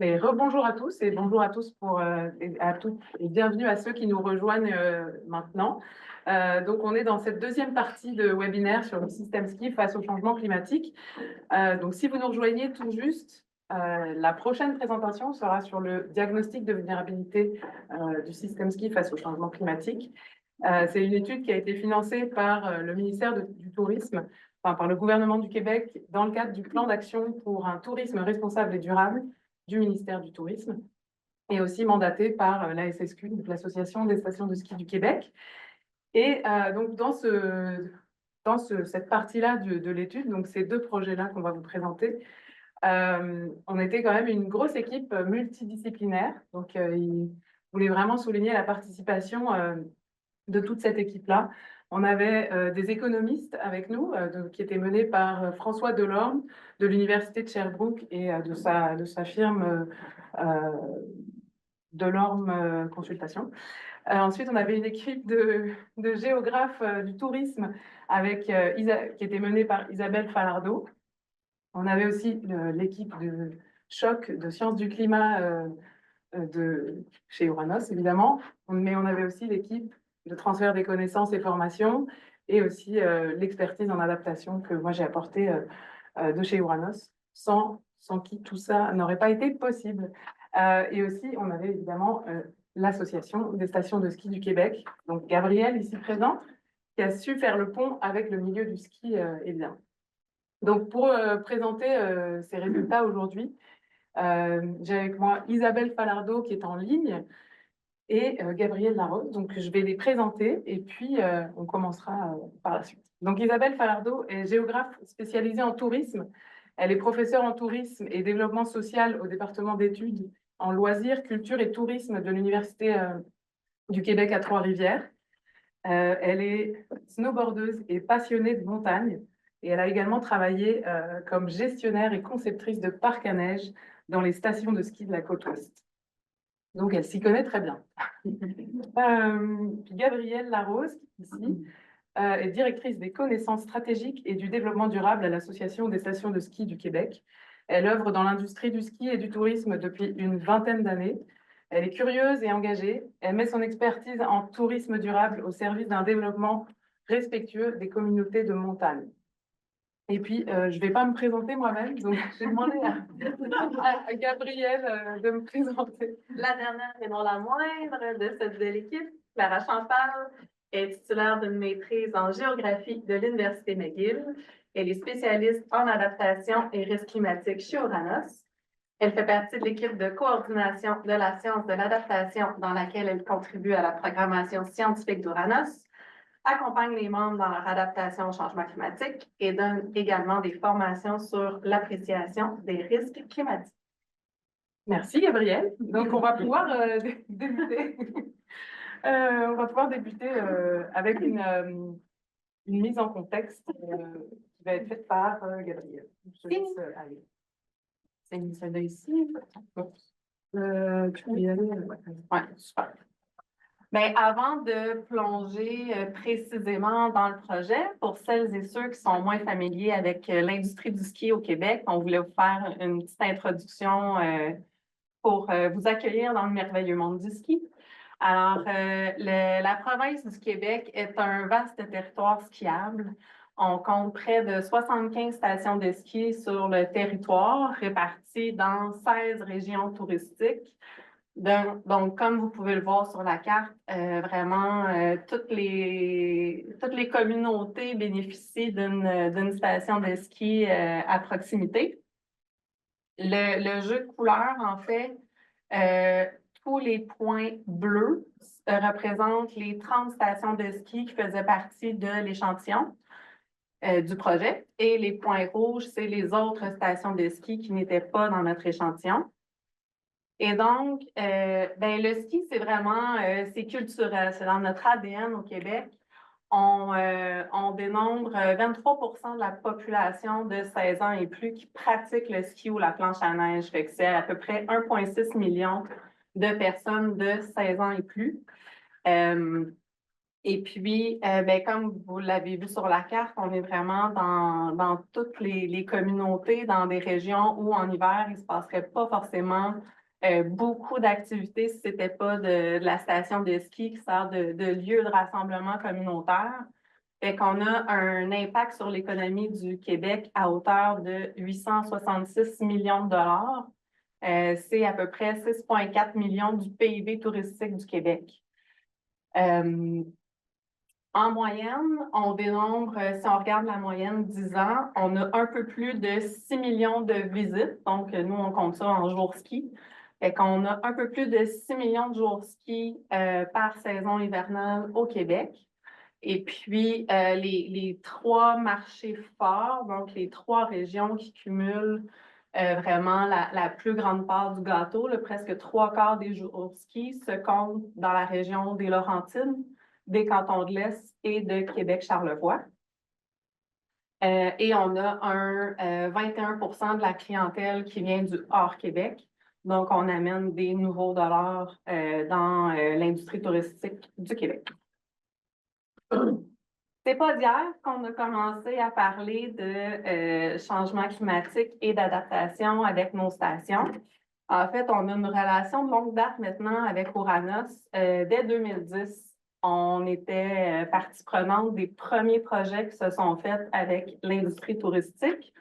Mais rebonjour à tous et bonjour à tous et à toutes et bienvenue à ceux qui nous rejoignent maintenant. Donc on est dans cette deuxième partie de webinaire sur le système ski face au changement climatique. Donc si vous nous rejoignez tout juste, la prochaine présentation sera sur le diagnostic de vulnérabilité du système ski face au changement climatique. C'est une étude qui a été financée par le ministère du Tourisme, enfin par le gouvernement du Québec dans le cadre du plan d'action pour un tourisme responsable et durable du ministère du Tourisme et aussi mandatée par la SSQ, donc l'Association des stations de ski du Québec. Et donc cette partie-là de l'étude, donc ces deux projets-là qu'on va vous présenter, on était quand même une grosse équipe multidisciplinaire. Donc il voulait vraiment souligner la participation de toute cette équipe-là. On avait des économistes avec nous, qui étaient menés par François Delorme de l'Université de Sherbrooke et de sa firme Delorme Consultation. Ensuite, on avait une équipe de géographes du tourisme qui était menée par Isabelle Falardeau. On avait aussi l'équipe de choc de sciences du climat chez Uranos, évidemment, mais on avait aussi l'équipe de transfert des connaissances et formations et aussi l'expertise en adaptation que moi j'ai apportée de chez Uranos, sans qui tout ça n'aurait pas été possible. Et aussi, on avait évidemment l'Association des stations de ski du Québec, donc Gabrielle ici présente, qui a su faire le pont avec le milieu du ski, évidemment. Donc pour présenter ces résultats aujourd'hui, j'ai avec moi Isabelle Falardeau qui est en ligne et Gabrielle Larose. Donc, je vais les présenter et puis on commencera par la suite. Donc, Isabelle Falardeau est géographe spécialisée en tourisme. Elle est professeure en tourisme et développement social au département d'études en loisirs, culture et tourisme de l'Université du Québec à Trois-Rivières. Elle est snowboardeuse et passionnée de montagne. Et elle a également travaillé comme gestionnaire et conceptrice de parcs à neige dans les stations de ski de la côte ouest. Donc, elle s'y connaît très bien. Puis Gabrielle Larose, ici, est directrice des connaissances stratégiques et du développement durable à l'Association des stations de ski du Québec. Elle œuvre dans l'industrie du ski et du tourisme depuis une vingtaine d'années. Elle est curieuse et engagée. Elle met son expertise en tourisme durable au service d'un développement respectueux des communautés de montagne. Et puis, je ne vais pas me présenter moi-même, donc j'ai demandé à Gabrielle de me présenter. La dernière et non la moindre de cette belle équipe, Clara Champal, est titulaire d'une maîtrise en géographie de l'Université McGill. Elle est spécialiste en adaptation et risques climatiques chez Uranos. Elle fait partie de l'équipe de coordination de la science de l'adaptation dans laquelle elle contribue à la programmation scientifique d'Uranos, accompagne les membres dans leur adaptation au changement climatique et donne également des formations sur l'appréciation des risques climatiques. Merci Gabrielle. Donc on va pouvoir débuter. On va pouvoir débuter avec une mise en contexte qui va être faite par Gabrielle. Je te laisse aller. C'est une salle ici. Bon. Tu peux y aller. Ouais, super. Bien, avant de plonger précisément dans le projet, pour celles et ceux qui sont moins familiers avec l'industrie du ski au Québec, on voulait vous faire une petite introduction pour vous accueillir dans le merveilleux monde du ski. Alors, la province du Québec est un vaste territoire skiable. On compte près de 75 stations de ski sur le territoire, réparties dans 16 régions touristiques. Donc, comme vous pouvez le voir sur la carte, vraiment, toutes les communautés bénéficient d'une station de ski à proximité. Le jeu de couleurs, en fait, tous les points bleus représentent les 30 stations de ski qui faisaient partie de l'échantillon du projet. Et les points rouges, c'est les autres stations de ski qui n'étaient pas dans notre échantillon. Et donc, le ski, c'est vraiment, c'est culturel, c'est dans notre ADN au Québec. On dénombre 23% de la population de 16 ans et plus qui pratique le ski ou la planche à neige. Fait que c'est à peu près 1,6 million de personnes de 16 ans et plus. Et puis, comme vous l'avez vu sur la carte, on est vraiment dans toutes les communautés, dans des régions où en hiver, il ne se passerait pas forcément beaucoup d'activités si ce n'était pas de la station de ski qui sert de lieu de rassemblement communautaire. Fait qu'on a un impact sur l'économie du Québec à hauteur de 866 millions de dollars. C'est à peu près 6,4 millions du PIB touristique du Québec. En moyenne, on dénombre, si on regarde la moyenne 10 ans, on a un peu plus de 6 millions de visites. Donc, nous, on compte ça en jours ski. Fait qu'on a un peu plus de 6 millions de jours ski par saison hivernale au Québec. Et puis, les trois marchés forts, donc les trois régions qui cumulent vraiment la plus grande part du gâteau, presque 3/4 des jours ski, se comptent dans la région des Laurentides, des cantons de l'Est et de Québec-Charlevoix. Et on a 21% de la clientèle qui vient du hors-Québec. Donc, on amène des nouveaux dollars dans l'industrie touristique du Québec. C'est pas d'hier qu'on a commencé à parler de changement climatique et d'adaptation avec nos stations. En fait, on a une relation de longue date maintenant avec Ouranos. Dès 2010, on était partie prenante des premiers projets qui se sont faits avec l'industrie touristique.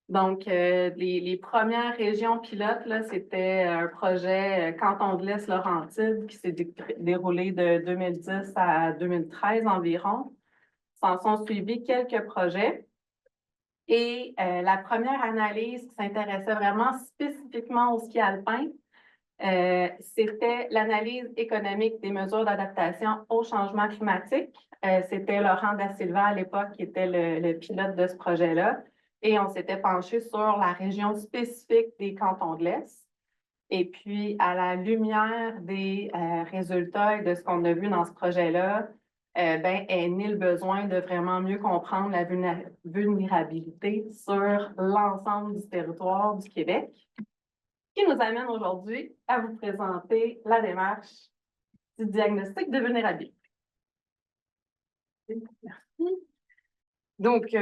Donc, les premières régions pilotes, c'était un projet Canton de l'Est Laurentides qui s'est déroulé de 2010 à 2013 environ. S'en sont suivis quelques projets. Et la première analyse qui s'intéressait vraiment spécifiquement au ski alpin, c'était l'analyse économique des mesures d'adaptation au changement climatique. C'était Laurent Da Silva à l'époque qui était le pilote de ce projet-là. Et on s'était penché sur la région spécifique des cantons de l'Est. Et puis, à la lumière des résultats et de ce qu'on a vu dans ce projet-là, est né le besoin de vraiment mieux comprendre la vulnérabilité sur l'ensemble du territoire du Québec, qui nous amène aujourd'hui à vous présenter la démarche du diagnostic de vulnérabilité. Merci. Donc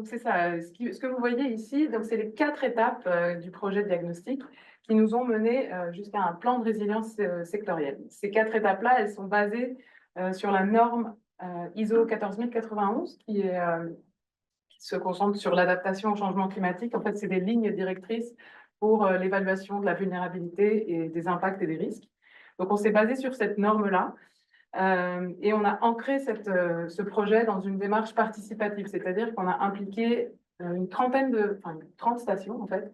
c'est ça. Ce que vous voyez ici, c'est les 4 étapes du projet de diagnostic qui nous ont mené jusqu'à un plan de résilience sectorielle. Ces 4 étapes-là, elles sont basées sur la norme ISO 14091 qui se concentre sur l'adaptation au changement climatique. En fait, c'est des lignes directrices pour l'évaluation de la vulnérabilité et des impacts et des risques. Donc, on s'est basé sur cette norme-là. Et on a ancré ce projet dans une démarche participative, c'est-à-dire qu'on a impliqué une 30 stations en fait,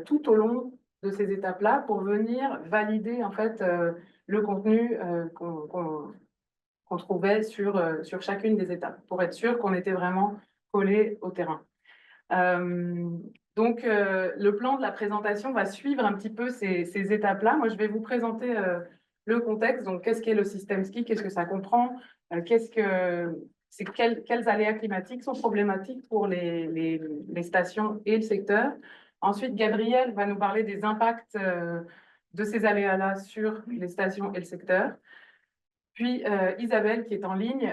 tout au long de ces étapes-là pour venir valider en fait le contenu qu'on trouvait sur chacune des étapes, pour être sûr qu'on était vraiment collé au terrain. Donc, le plan de la présentation va suivre un petit peu ces étapes-là. Moi, je vais vous présenter le contexte. Donc, qu'est-ce qu'est le système ski? Qu'est-ce que ça comprend? Quels aléas climatiques sont problématiques pour les stations et le secteur? Ensuite, Gabriel va nous parler des impacts de ces aléas-là sur les stations et le secteur. Puis Isabelle, qui est en ligne,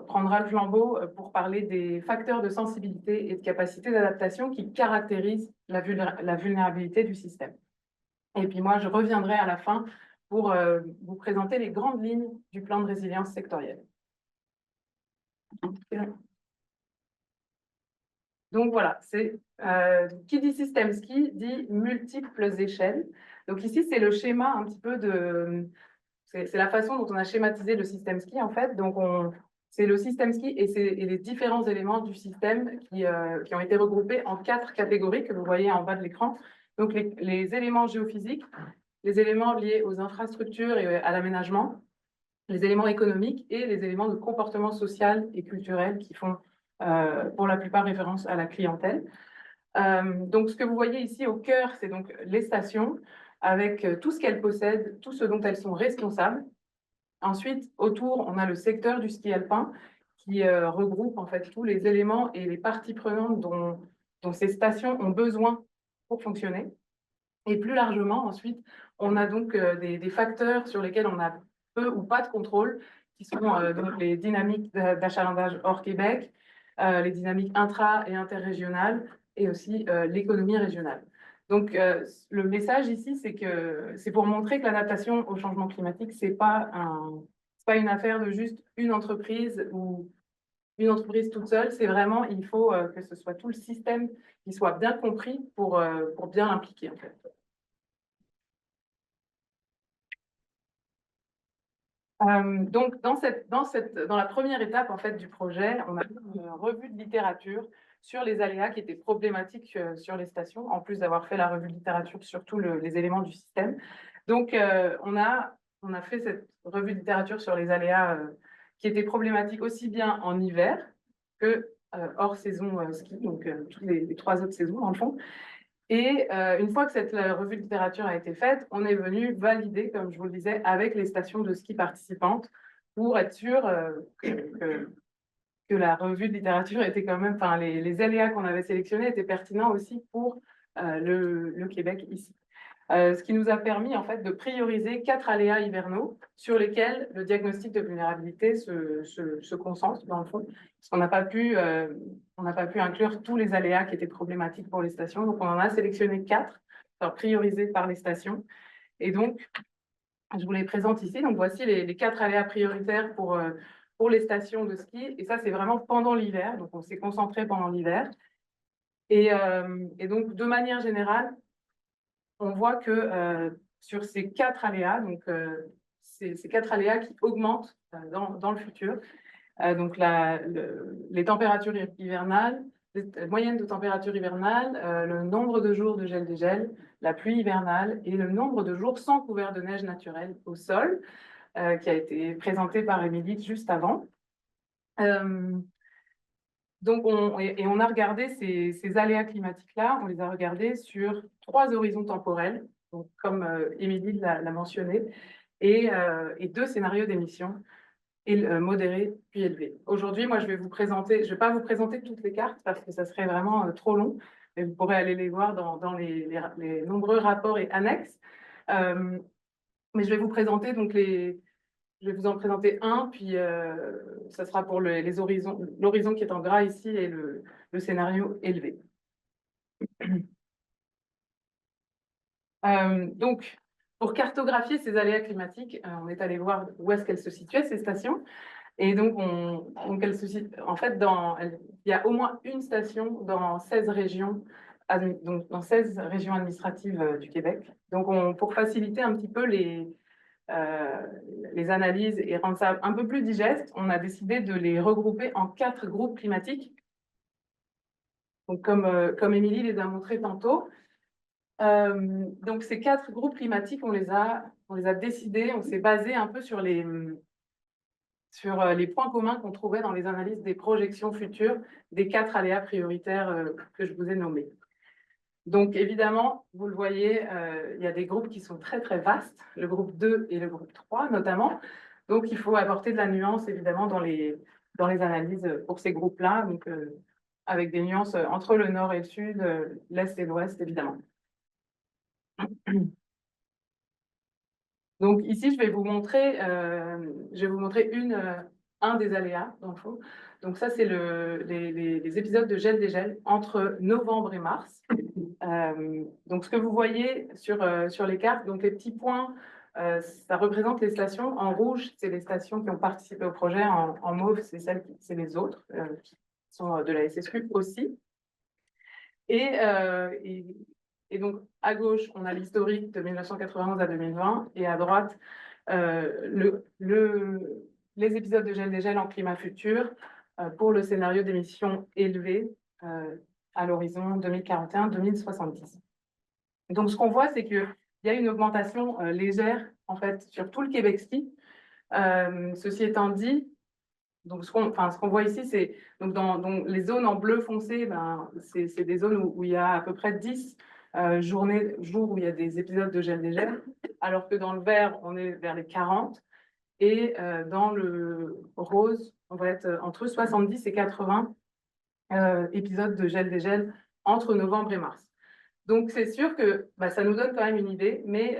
prendra le flambeau pour parler des facteurs de sensibilité et de capacité d'adaptation qui caractérisent la vulnérabilité du système. Et puis moi, je reviendrai à la fin pour vous présenter les grandes lignes du plan de résilience sectorielle. Donc voilà, qui dit système ski dit multiples échelles. Donc ici, c'est le schéma un petit peu de... C'est la façon dont on a schématisé le système ski, en fait. Donc, c'est le système ski et les différents éléments du système qui ont été regroupés en 4 catégories que vous voyez en bas de l'écran. Donc, les éléments géophysiques, les éléments liés aux infrastructures et à l'aménagement, les éléments économiques et les éléments de comportement social et culturel qui font pour la plupart référence à la clientèle. Donc, ce que vous voyez ici au cœur, c'est donc les stations, avec tout ce qu'elles possèdent, tout ce dont elles sont responsables. Ensuite, autour, on a le secteur du ski alpin qui regroupe en fait tous les éléments et les parties prenantes dont ces stations ont besoin pour fonctionner. Et plus largement, ensuite, on a donc des facteurs sur lesquels on a peu ou pas de contrôle, qui sont donc les dynamiques d'achalandage hors Québec, les dynamiques intra- et interrégionales, et aussi l'économie régionale. Donc, le message ici, c'est que c'est pour montrer que l'adaptation au changement climatique, c'est pas une affaire de juste une entreprise ou une entreprise toute seule. C'est vraiment, il faut que ce soit tout le système qui soit bien compris pour bien l'impliquer, en fait. Donc, dans la première étape en fait, du projet, on a fait une revue de littérature sur les aléas qui étaient problématiques sur les stations, en plus d'avoir fait la revue de littérature sur tous les éléments du système. Donc, on a fait cette revue de littérature sur les aléas qui étaient problématiques aussi bien en hiver que hors saison ski, donc toutes les 3 autres saisons dans le fond. Et une fois que cette revue de littérature a été faite, on est venu valider, comme je vous le disais, avec les stations de ski participantes pour être sûr que la revue de littérature était quand même, enfin, les aléas qu'on avait sélectionnés étaient pertinents aussi pour le Québec ici. Ce qui nous a permis en fait de prioriser 4 aléas hivernaux sur lesquels le diagnostic de vulnérabilité se concentre dans le fond, parce qu'on n'a pas pu inclure tous les aléas qui étaient problématiques pour les stations. Donc on en a sélectionné 4, alors priorisés par les stations. Et donc je vous les présente ici. Donc voici les 4 aléas prioritaires pour les stations de ski. Et ça c'est vraiment pendant l'hiver. Donc on s'est concentré pendant l'hiver. Et donc de manière générale, on voit que sur ces 4 aléas, donc ces 4 aléas qui augmentent dans le futur, donc les températures hivernales, les moyennes de température hivernale, le nombre de jours de gel-dégel, la pluie hivernale et le nombre de jours sans couvert de neige naturelle au sol, qui a été présenté par Émilie juste avant. Donc, on a regardé ces aléas climatiques-là, on les a regardés sur 3 horizons temporels, donc, comme Émilie l'a mentionné, et 2 scénarios d'émissions, modérés puis élevés. Aujourd'hui, moi, je vais pas vous présenter toutes les cartes parce que ça serait vraiment trop long, mais vous pourrez aller les voir dans les nombreux rapports et annexes. Mais je vais vous présenter donc je vais vous en présenter un, puis ça sera pour les horizons, l'horizon qui est en gras ici et le scénario élevé. Donc, pour cartographier ces aléas climatiques, on est allé voir où est-ce qu'elles se situaient, ces stations. Et donc, en fait, il y a au moins une station dans 16 régions, donc dans 16 régions administratives du Québec. Donc, pour faciliter un petit peu les analyses et rendre ça un peu plus digeste, on a décidé de les regrouper en 4 groupes climatiques. Donc, comme Émilie les a montrés tantôt. Donc, ces 4 groupes climatiques, on les a décidés, on s'est basé un peu sur les points communs qu'on trouvait dans les analyses des projections futures des 4 aléas prioritaires que je vous ai nommés. Donc, évidemment, vous le voyez, il y a des groupes qui sont très, très vastes, le groupe 2 et le groupe 3 notamment. Donc, il faut apporter de la nuance, évidemment, dans les analyses pour ces groupes-là, donc avec des nuances entre le nord et le sud, l'est et l'ouest, évidemment. Donc, ici, je vais vous montrer un des aléas, dans le fond. Donc, ça, c'est les épisodes de gel-dégel entre novembre et mars. Donc, ce que vous voyez sur les cartes, donc les petits points, ça représente les stations. En rouge, c'est les stations qui ont participé au projet. En mauve, c'est les autres qui sont de la SSQ aussi. Et donc, à gauche, on a l'historique de 1991 à 2020 et à droite, les épisodes de gel-dégel en climat futur pour le scénario d'émissions élevées à l'horizon 2041-2070. Donc, ce qu'on voit, c'est qu'il y a une augmentation légère, en fait, sur tout le Québec ski. Ceci étant dit, donc, ce qu'on voit ici, c'est donc dans les zones en bleu foncé, c'est des zones où il y a à peu près 10 jours où il y a des épisodes de gel-dégel, alors que dans le vert, on est vers les 40, et dans le rose, on va être entre 70 et 80 épisodes de gel-dégel entre novembre et mars. Donc, c'est sûr que ça nous donne quand même une idée, mais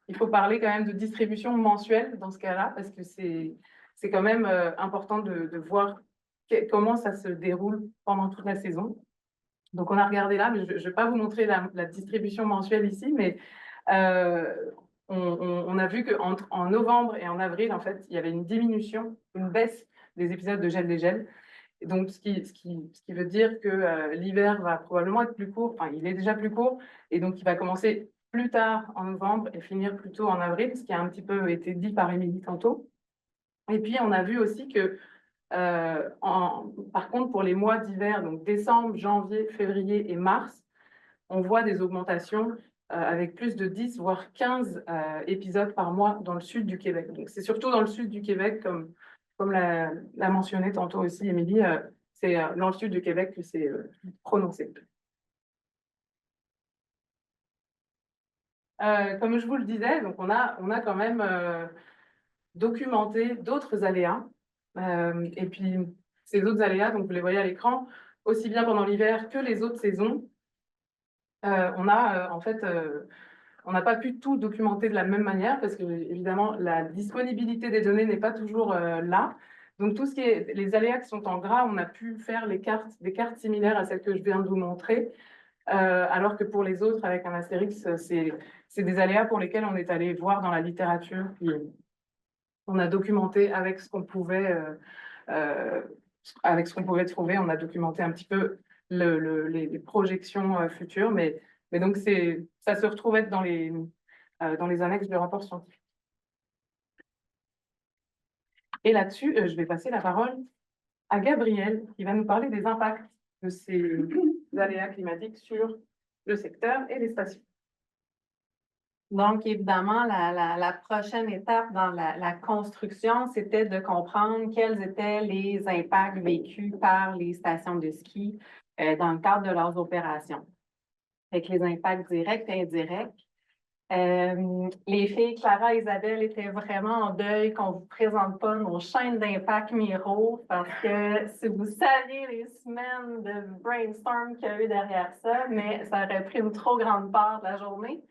il faut parler quand même de distribution mensuelle dans ce cas-là, parce que c'est quand même important de voir comment ça se déroule pendant toute la saison. Donc, on a regardé là, mais je ne vais pas vous montrer la distribution mensuelle ici, mais euh, on a vu qu'en novembre et en avril, en fait, il y avait une diminution, une baisse des épisodes de gel des gels. Et donc, ce qui veut dire que l'hiver va probablement être plus court, enfin, il est déjà plus court, et donc il va commencer plus tard en novembre et finir plus tôt en avril, ce qui a un petit peu été dit par Émilie tantôt. Et puis, on a vu aussi que par contre, pour les mois d'hiver, donc décembre, janvier, février et mars, on voit des augmentations avec plus de 10, voire 15 épisodes par mois dans le sud du Québec. Donc, c'est surtout dans le sud du Québec, comme l'a mentionné tantôt aussi Émilie, c'est dans le sud du Québec que c'est prononcé. Comme je vous le disais, donc on a quand même documenté d'autres aléas. Et puis, ces autres aléas, donc vous les voyez à l'écran, aussi bien pendant l'hiver que les autres saisons, en fait, on n'a pas pu tout documenter de la même manière parce que, évidemment, la disponibilité des données n'est pas toujours là. Donc, tout ce qui est les aléas qui sont en gras, on a pu faire des cartes similaires à celles que je viens de vous montrer. Alors que pour les autres, avec un astérix, c'est des aléas pour lesquels on est allé voir dans la littérature, puis on a documenté euh, avec ce qu'on pouvait trouver, on a documenté un petit peu les projections futures, mais donc ça se retrouve être dans les annexes du rapport scientifique. Et là-dessus, je vais passer la parole à Gabriel, qui va nous parler des impacts de ces aléas climatiques sur le secteur et les stations. Donc, évidemment, la prochaine étape dans la construction, c'était de comprendre quels étaient les impacts vécus par les stations de ski dans le cadre de leurs opérations. Avec les impacts directs et indirects. Les filles Clara et Isabelle étaient vraiment en deuil qu'on ne vous présente pas nos chaînes d'impact Miro parce que si vous saviez les semaines de brainstorm qu'il y a eu derrière ça, mais ça aurait pris une trop grande part de la journée.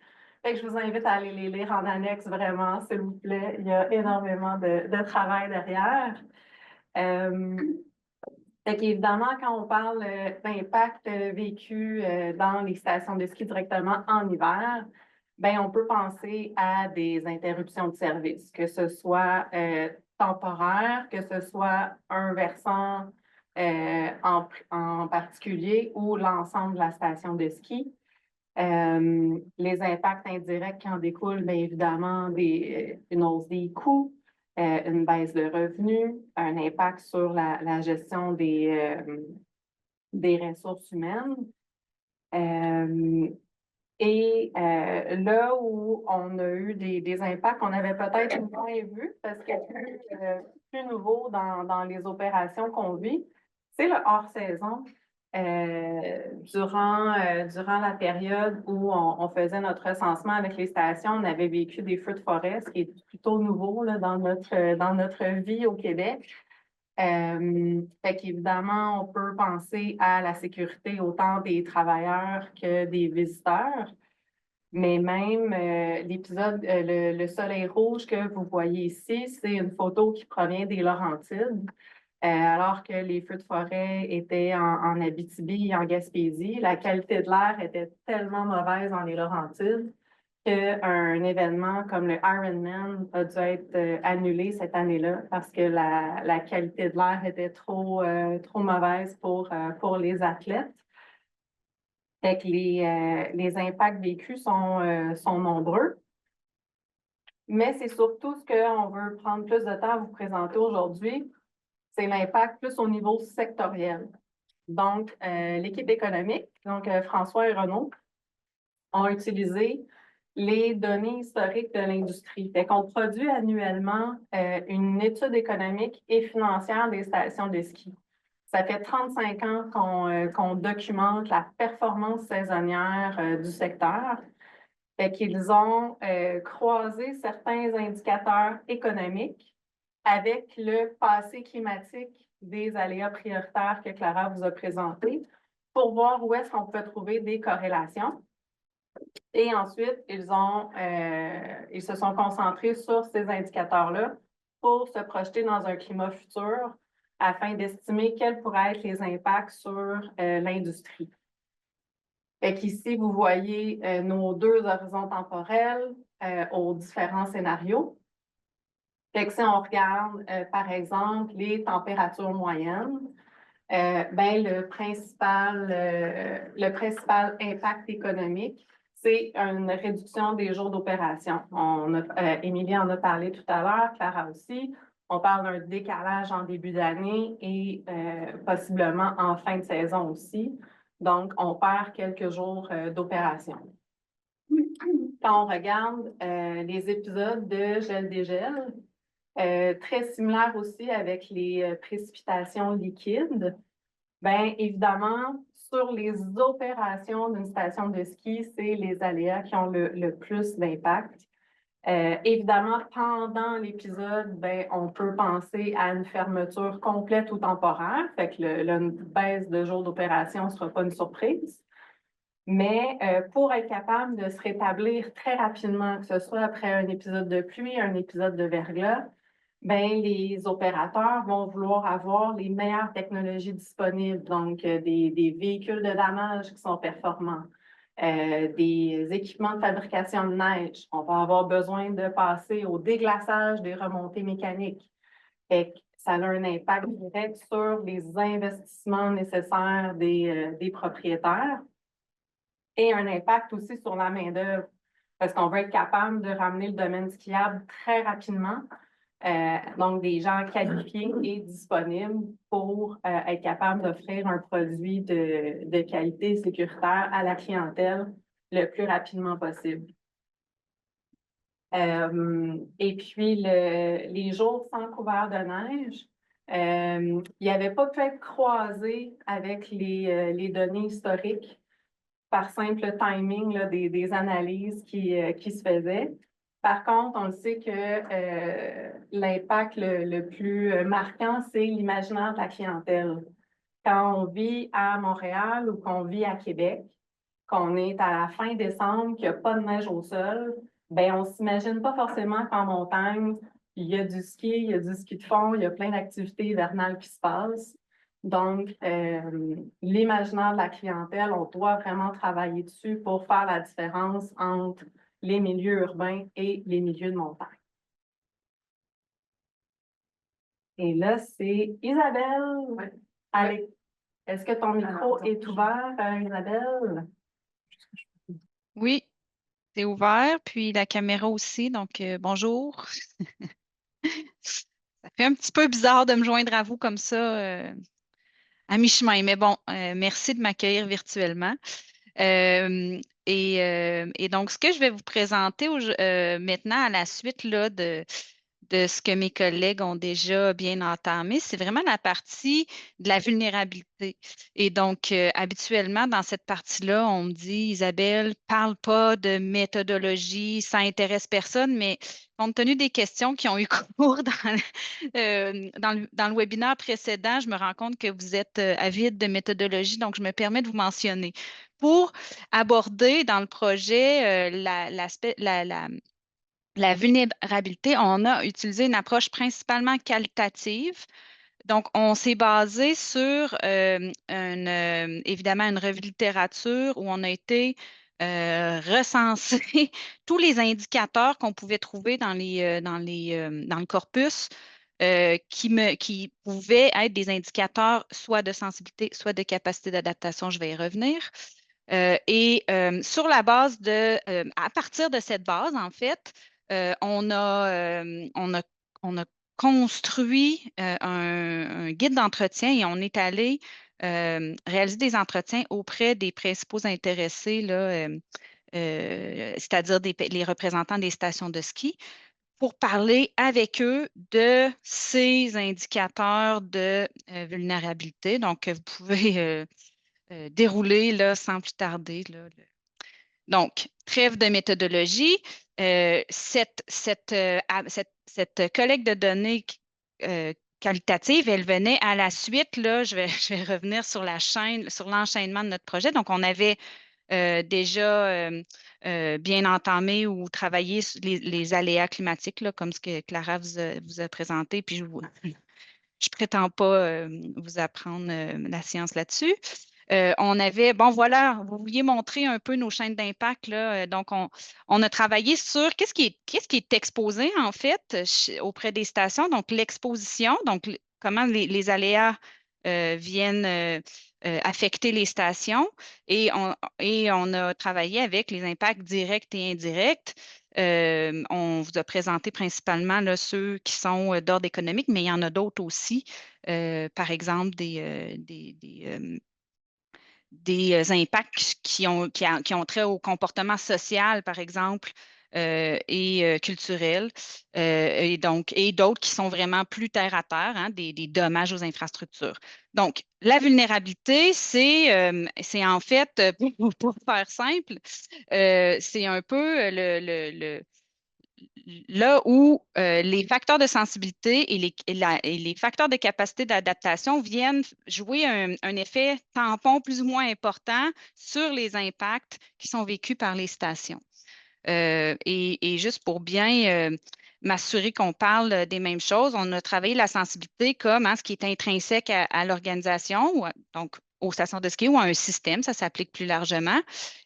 Fait que je vous invite à aller les lire en annexe vraiment, s'il vous plaît. Il y a énormément de travail derrière. Fait qu'évidemment, quand on parle d'impact vécu dans les stations de ski directement en hiver, ben, on peut penser à des interruptions de service, que ce soit temporaire, que ce soit un versant en particulier ou l'ensemble de la station de ski. Les impacts indirects qui en découlent, bien évidemment, une hausse des coûts, une baisse de revenus, un impact sur la gestion des ressources humaines. Là où on a eu des impacts qu'on avait peut-être moins vus, parce que plus nouveau dans les opérations qu'on vit, c'est le hors-saison. Durant la période où on faisait notre recensement avec les stations, on avait vécu des feux de forêt, ce qui est plutôt nouveau là, dans notre vie au Québec. Fait qu'évidemment, on peut penser à la sécurité autant des travailleurs que des visiteurs. Mais même l'épisode le soleil rouge que vous voyez ici, c'est une photo qui provient des Laurentides. Alors que les feux de forêt étaient en Abitibi et en Gaspésie, la qualité de l'air était tellement mauvaise dans les Laurentides qu'un événement comme le Ironman a dû être annulé cette année-là parce que la qualité de l'air était trop mauvaise pour les athlètes. Fait que les impacts vécus sont nombreux. Mais c'est surtout ce qu'on veut prendre plus de temps à vous présenter aujourd'hui, c'est l'impact plus au niveau sectoriel. Donc, l'équipe économique, donc François et Renaud, ont utilisé les données historiques de l'industrie. Fait qu'on produit annuellement une étude économique et financière des stations de ski. Ça fait 35 ans qu'on documente la performance saisonnière du secteur. Fait qu'ils ont croisé certains indicateurs économiques avec le passé climatique des aléas prioritaires que Clara vous a présentés pour voir où est-ce qu'on peut trouver des corrélations. Et ensuite, ils se sont concentrés sur ces indicateurs-là pour se projeter dans un climat futur afin d'estimer quels pourraient être les impacts sur l'industrie. Fait qu'ici, vous voyez nos deux horizons temporels aux différents scénarios. Fait que si on regarde, par exemple, les températures moyennes, ben, le principal impact économique, c'est une réduction des jours d'opération. Émilie en a parlé tout à l'heure, Clara aussi. On parle d'un décalage en début d'année et possiblement en fin de saison aussi. Donc, on perd quelques jours d'opération. Quand on regarde les épisodes de gel-dégel, très similaire aussi avec les précipitations liquides, bien évidemment, sur les opérations d'une station de ski, c'est les aléas qui ont le plus d'impact. Évidemment, pendant l'épisode, ben, on peut penser à une fermeture complète ou temporaire, fait que la baisse de jours d'opération ne sera pas une surprise. Mais pour être capable de se rétablir très rapidement, que ce soit après un épisode de pluie, un épisode de verglas, ben, les opérateurs vont vouloir avoir les meilleures technologies disponibles, donc des véhicules de damage qui sont performants, des équipements de fabrication de neige. On va avoir besoin de passer au déglaçage des remontées mécaniques. Fait que ça a un impact direct sur les investissements nécessaires des propriétaires et un impact aussi sur la main-d'œuvre, parce qu'on va être capable de ramener le domaine skiable très rapidement. Donc, des gens qualifiés et disponibles pour être capable d'offrir un produit de qualité sécuritaire à la clientèle le plus rapidement possible. Et puis, les jours sans couvert de neige, il n'avait pas pu être croisé avec les données historiques par simple timing là, des analyses qui se faisaient. Par contre, on le sait que l'impact le plus marquant, c'est l'imaginaire de la clientèle. Quand on vit à Montréal ou qu'on vit à Québec, qu'on est à la fin décembre, qu'il n'y a pas de neige au sol, ben on ne s'imagine pas forcément qu'en montagne, il y a du ski, il y a du ski de fond, il y a plein d'activités hivernales qui se passent. Donc, l'imaginaire de la clientèle, on doit vraiment travailler dessus pour faire la différence entre les milieux urbains et les milieux de montagne. Et là, c'est Isabelle. Ouais. Allez, est-ce que ton micro est ouvert, Isabelle? Oui, c'est ouvert, puis la caméra aussi, donc bonjour. Ça fait un petit peu bizarre de me joindre à vous comme ça à mi-chemin, mais bon, merci de m'accueillir virtuellement. Et donc, ce que je vais vous présenter maintenant à la suite là, de ce que mes collègues ont déjà bien entamé, c'est vraiment la partie de la vulnérabilité. Et donc, habituellement, dans cette partie-là, on me dit, Isabelle, parle pas de méthodologie, ça intéresse personne, mais compte tenu des questions qui ont eu cours dans le webinaire précédent, je me rends compte que vous êtes avide de méthodologie, donc je me permets de vous mentionner. Pour aborder dans le projet la vulnérabilité, on a utilisé une approche principalement qualitative. Donc, on s'est basé sur évidemment une revue de littérature où on a été recenser tous les indicateurs qu'on pouvait trouver dans le corpus qui pouvaient être des indicateurs soit de sensibilité, soit de capacité d'adaptation. Je vais y revenir. Sur la base à partir de cette base, en fait, on a construit un guide d'entretien et on est allé réaliser des entretiens auprès des principaux intéressés, là, c'est-à-dire les représentants des stations de ski, pour parler avec eux de ces indicateurs de vulnérabilité. Donc, vous pouvez dérouler là, sans plus tarder. Là, Donc, trêve de méthodologie. Cette collecte de données qualitative, elle venait à la suite, là, je vais revenir sur la chaîne, sur l'enchaînement de notre projet. Donc, on avait déjà bien entamé ou travaillé sur les aléas climatiques, là, comme ce que Clara vous a présenté. Puis je prétends pas vous apprendre la science là-dessus. On avait, bon voilà, vous vouliez montrer un peu nos chaînes d'impact, là. Donc, on a travaillé sur qu'est-ce qui est exposé, en fait, auprès des stations. Donc, l'exposition, donc comment les aléas viennent affecter les stations. Et on a travaillé avec les impacts directs et indirects. On vous a présenté principalement là, ceux qui sont d'ordre économique, mais il y en a d'autres aussi. Par exemple, des impacts qui ont trait au comportement social, par exemple, et culturel, et d'autres qui sont vraiment plus terre à terre, hein, des dommages aux infrastructures. Donc, la vulnérabilité, c'est en fait, pour faire simple, c'est un peu là où les facteurs de sensibilité et les facteurs de capacité d'adaptation viennent jouer un effet tampon plus ou moins important sur les impacts qui sont vécus par les stations. Et juste pour bien m'assurer qu'on parle des mêmes choses, on a travaillé la sensibilité comme ce qui est intrinsèque à l'organisation, donc aux stations de ski ou à un système, ça s'applique plus largement,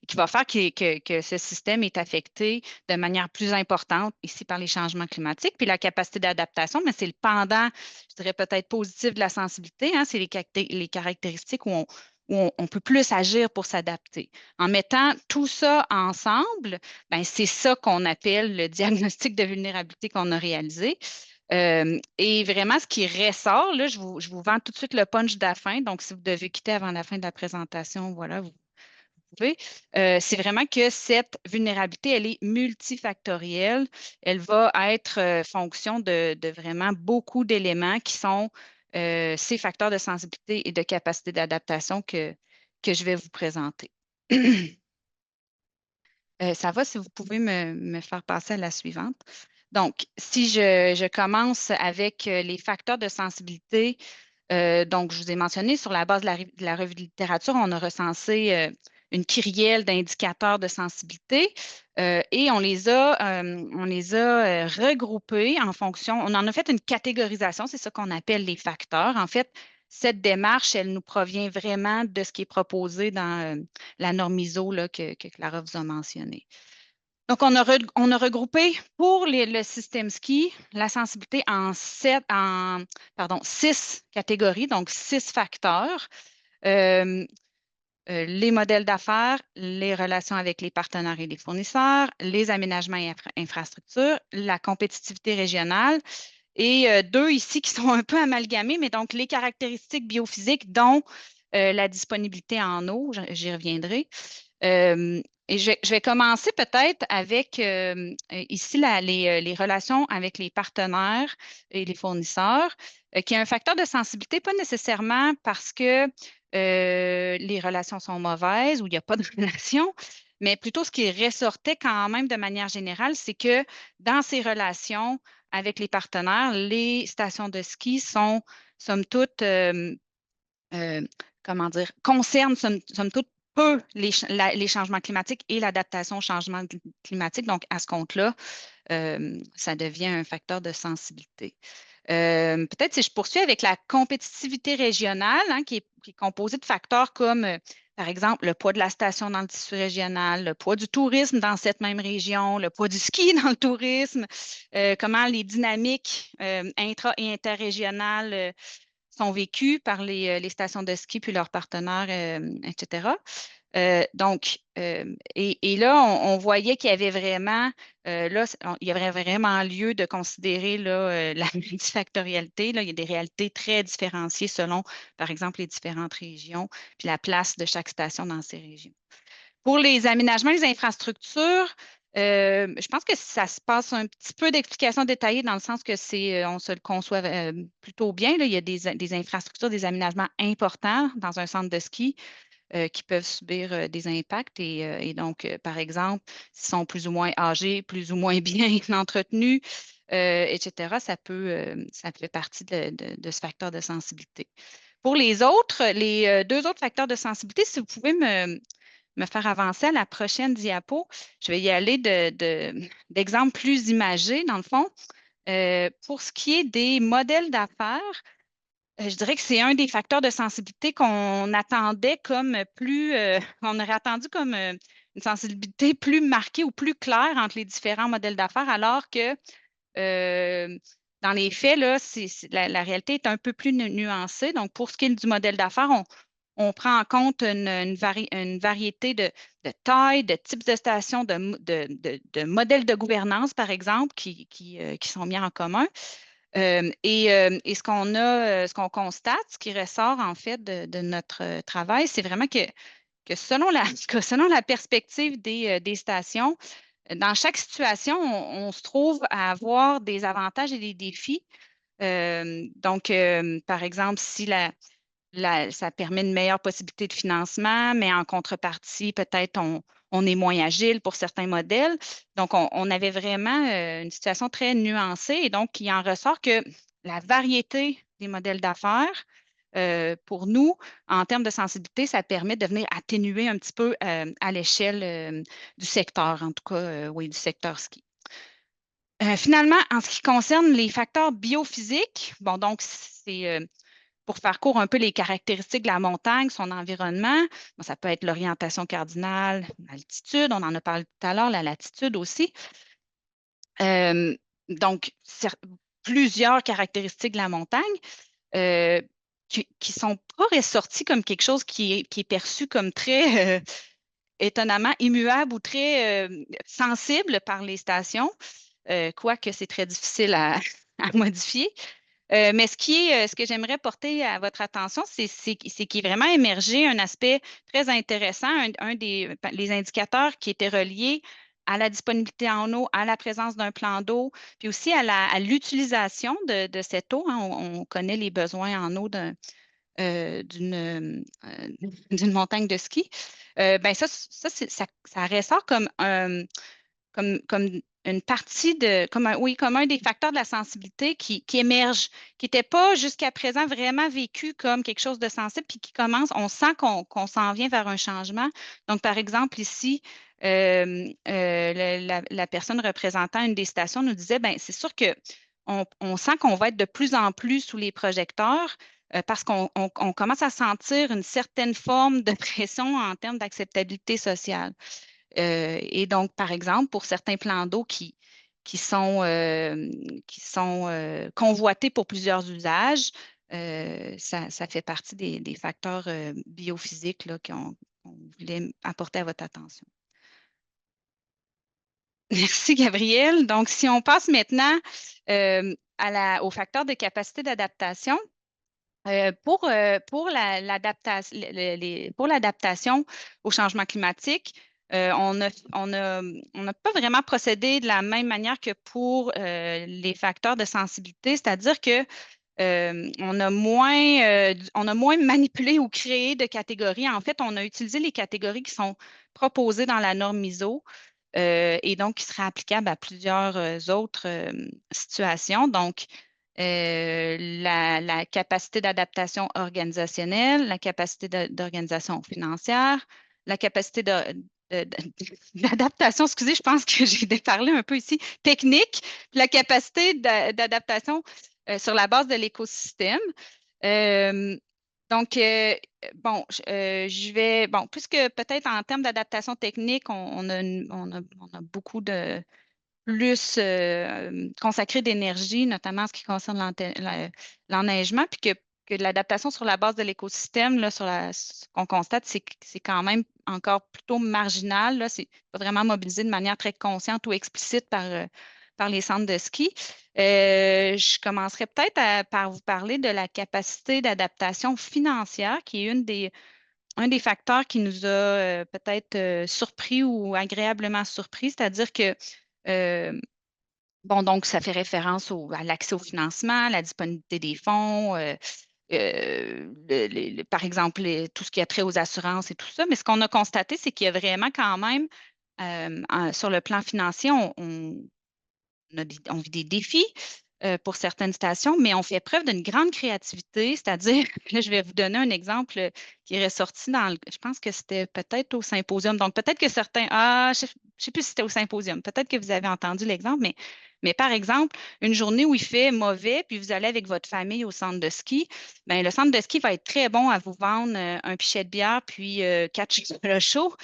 qui va faire que ce système est affecté de manière plus importante ici par les changements climatiques. Puis la capacité d'adaptation, mais c'est le pendant, je dirais peut-être positif de la sensibilité, hein, c'est les caractéristiques où on peut plus agir pour s'adapter. En mettant tout ça ensemble, ben, c'est ça qu'on appelle le diagnostic de vulnérabilité qu'on a réalisé. Et vraiment, ce qui ressort, là, je vous vends tout de suite le punch de la fin. Donc, si vous devez quitter avant la fin de la présentation, voilà, vous pouvez. C'est vraiment que cette vulnérabilité, elle est multifactorielle. Elle va être fonction de vraiment beaucoup d'éléments qui sont ces facteurs de sensibilité et de capacité d'adaptation que je vais vous présenter. Ça va si vous pouvez me faire passer à la suivante. Donc, si je commence avec les facteurs de sensibilité, donc je vous ai mentionné sur la base de la revue de littérature, on a recensé une kyrielle d'indicateurs de sensibilité et on les a regroupés en fonction, on en a fait une catégorisation, c'est ça qu'on appelle les facteurs. En fait, cette démarche, elle nous provient vraiment de ce qui est proposé dans la norme ISO là, que Clara vous a mentionné. Donc, on a regroupé pour le système ski la sensibilité en 6 catégories, donc 6 facteurs. Les modèles d'affaires, les relations avec les partenaires et les fournisseurs, les aménagements et infrastructures, la compétitivité régionale et 2 ici qui sont un peu amalgamés, mais donc les caractéristiques biophysiques, dont la disponibilité en eau, j'y reviendrai. Et je vais commencer peut-être avec ici les relations avec les partenaires et les fournisseurs, qui est un facteur de sensibilité, pas nécessairement parce que les relations sont mauvaises ou il n'y a pas de relation, mais plutôt ce qui ressortait quand même de manière générale, c'est que dans ces relations avec les partenaires, les stations de ski sont, somme toute, comment dire, concernent, somme toute, peu les changements climatiques et l'adaptation au changement climatique. Donc, à ce compte-là, ça devient un facteur de sensibilité. Peut-être si je poursuis avec la compétitivité régionale, hein, qui est composée de facteurs comme, par exemple, le poids de la station dans le tissu régional, le poids du tourisme dans cette même région, le poids du ski dans le tourisme, comment les dynamiques intra- et interrégionales sont vécues par les stations de ski puis leurs partenaires, etc. Et là, on voyait qu'il y avait vraiment, il y avait vraiment lieu de considérer là, la multifactorialité. Là, il y a des réalités très différenciées selon, par exemple, les différentes régions, puis la place de chaque station dans ces régions. Pour les aménagements, les infrastructures, je pense que ça se passe un petit peu d'explication détaillée dans le sens que on se le conçoit plutôt bien. Là. Il y a des infrastructures, des aménagements importants dans un centre de ski qui peuvent subir des impacts. Et donc, par exemple, s'ils sont plus ou moins âgés, plus ou moins bien entretenus, etc., ça fait partie de ce facteur de sensibilité. Pour les autres, les 2 autres facteurs de sensibilité, si vous pouvez me faire avancer à la prochaine diapo. Je vais y aller d'exemples plus imagés, dans le fond. Pour ce qui est des modèles d'affaires, je dirais que c'est un des facteurs de sensibilité qu'on attendait comme plus, on aurait attendu comme une sensibilité plus marquée ou plus claire entre les différents modèles d'affaires, alors que dans les faits, là, la réalité est un peu plus nuancée. Donc, pour ce qui est du modèle d'affaires, on prend en compte une variété de tailles, de types de stations, de modèles de gouvernance, par exemple, qui sont mis en commun. Et ce qu'on constate, ce qui ressort en fait de notre travail, c'est vraiment que selon que selon la perspective des stations, dans chaque situation, on se trouve à avoir des avantages et des défis. Donc, par exemple, si ça permet une meilleure possibilité de financement, mais en contrepartie, peut-être on est moins agile pour certains modèles. Donc, on avait vraiment une situation très nuancée et donc, il en ressort que la variété des modèles d'affaires, pour nous, en termes de sensibilité, ça permet de venir atténuer un petit peu à l'échelle du secteur, en tout cas, oui, du secteur ski. Finalement, en ce qui concerne les facteurs biophysiques, bon, donc, c'est pour faire court un peu les caractéristiques de la montagne, son environnement. Bon, ça peut être l'orientation cardinale, l'altitude, on en a parlé tout à l'heure, la latitude aussi. Donc, plusieurs caractéristiques de la montagne qui ne sont pas ressorties comme quelque chose qui est perçu comme très étonnamment immuable ou très sensible par les stations, quoique c'est très difficile à modifier. Mais ce que j'aimerais porter à votre attention, c'est qu'il est vraiment émergé un aspect très intéressant, les indicateurs qui étaient reliés à la disponibilité en eau, à la présence d'un plan d'eau, puis aussi à l'utilisation de cette eau, hein. On connaît les besoins en eau d'une montagne de ski. Ben ça ressort comme une partie comme un des facteurs de la sensibilité qui émerge, qui n'était pas jusqu'à présent vraiment vécu comme quelque chose de sensible, puis on sent qu'on s'en vient vers un changement. Donc, par exemple, ici, la personne représentant une des stations nous disait, ben c'est sûr que on sent qu'on va être de plus en plus sous les projecteurs. Parce qu'on commence à sentir une certaine forme de pression en termes d'acceptabilité sociale. Et donc, par exemple, pour certains plans d'eau qui sont convoités pour plusieurs usages, ça fait partie des facteurs biophysiques là, qu'on voulait apporter à votre attention. Merci, Gabrielle. Donc, si on passe maintenant aux facteurs de capacité d'adaptation, pour l'adaptation au changement climatique, on n'a pas vraiment procédé de la même manière que pour les facteurs de sensibilité, c'est-à-dire que on a moins manipulé ou créé de catégories. En fait, on a utilisé les catégories qui sont proposées dans la norme ISO et donc qui seraient applicables à plusieurs autres situations. Donc, la capacité d'adaptation organisationnelle, la capacité d'organisation financière, la capacité d'adaptation, excusez, je pense que j'ai parlé un peu ici, technique, puis la capacité d'adaptation sur la base de l'écosystème. Donc, bon, je vais, bon, puisque peut-être en termes d'adaptation technique, on a beaucoup de plus consacré d'énergie, notamment en ce qui concerne l'enneigement, puis que de l'adaptation sur la base de l'écosystème, là, ce qu'on constate, c'est que c'est quand même encore plutôt marginal. Là, c'est pas vraiment mobilisé de manière très consciente ou explicite par les centres de ski. Je commencerai peut-être par vous parler de la capacité d'adaptation financière, qui est un des facteurs qui nous a peut-être surpris ou agréablement surpris, c'est-à-dire que bon, donc, ça fait référence à l'accès au financement, la disponibilité des fonds, par exemple, tout ce qui a trait aux assurances et tout ça. Mais ce qu'on a constaté, c'est qu'il y a vraiment quand même, sur le plan financier, on vit des défis. pour certaines stations, mais on fait preuve d'une grande créativité, c'est-à-dire, là, je vais vous donner un exemple qui est ressorti je pense que c'était peut-être au symposium. Donc, peut-être que certains, je ne sais plus si c'était au symposium, peut-être que vous avez entendu l'exemple, mais par exemple, une journée où il fait mauvais, puis vous allez avec votre famille au centre de ski, bien, le centre de ski va être très bon à vous vendre un pichet de bière, puis 4 chocolats chauds.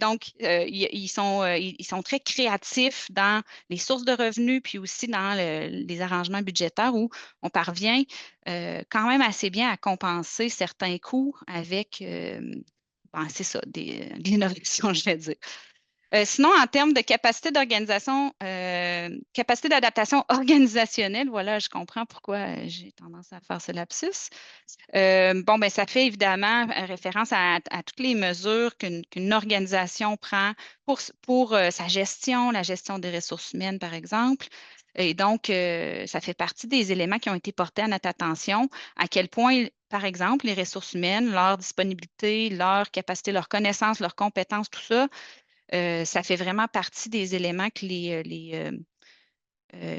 Donc, ils sont très créatifs dans les sources de revenus, puis aussi dans les arrangements budgétaires où on parvient quand même assez bien à compenser certains coûts avec, c'est ça, de l'innovation, je vais dire. Sinon, en termes de capacité d'organisation, capacité d'adaptation organisationnelle, voilà, je comprends pourquoi j'ai tendance à faire ce lapsus. Ben, ça fait évidemment référence à toutes les mesures qu'une organisation prend pour sa gestion, la gestion des ressources humaines, par exemple. Et donc, ça fait partie des éléments qui ont été portés à notre attention, à quel point, par exemple, les ressources humaines, leur disponibilité, leur capacité, leur connaissance, leurs compétences, tout ça, ça fait vraiment partie des éléments que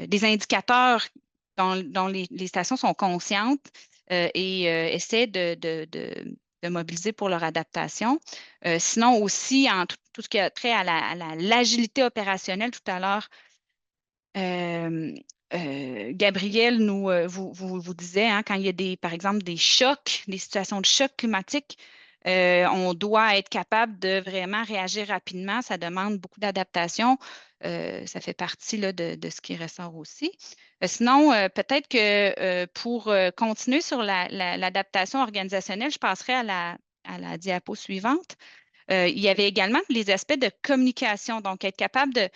des indicateurs dont les stations sont conscientes et essaient de mobiliser pour leur adaptation. Sinon aussi, en tout ce qui a trait à l'agilité opérationnelle, tout à l'heure, Gabriel vous disait, hein, quand il y a par exemple des chocs, des situations de choc climatique, on doit être capable de vraiment réagir rapidement. Ça demande beaucoup d'adaptation. Ça fait partie là, de ce qui ressort aussi. Sinon, peut-être que pour continuer sur l'adaptation organisationnelle, je passerai à la diapo suivante. Il y avait également les aspects de communication, donc être capable de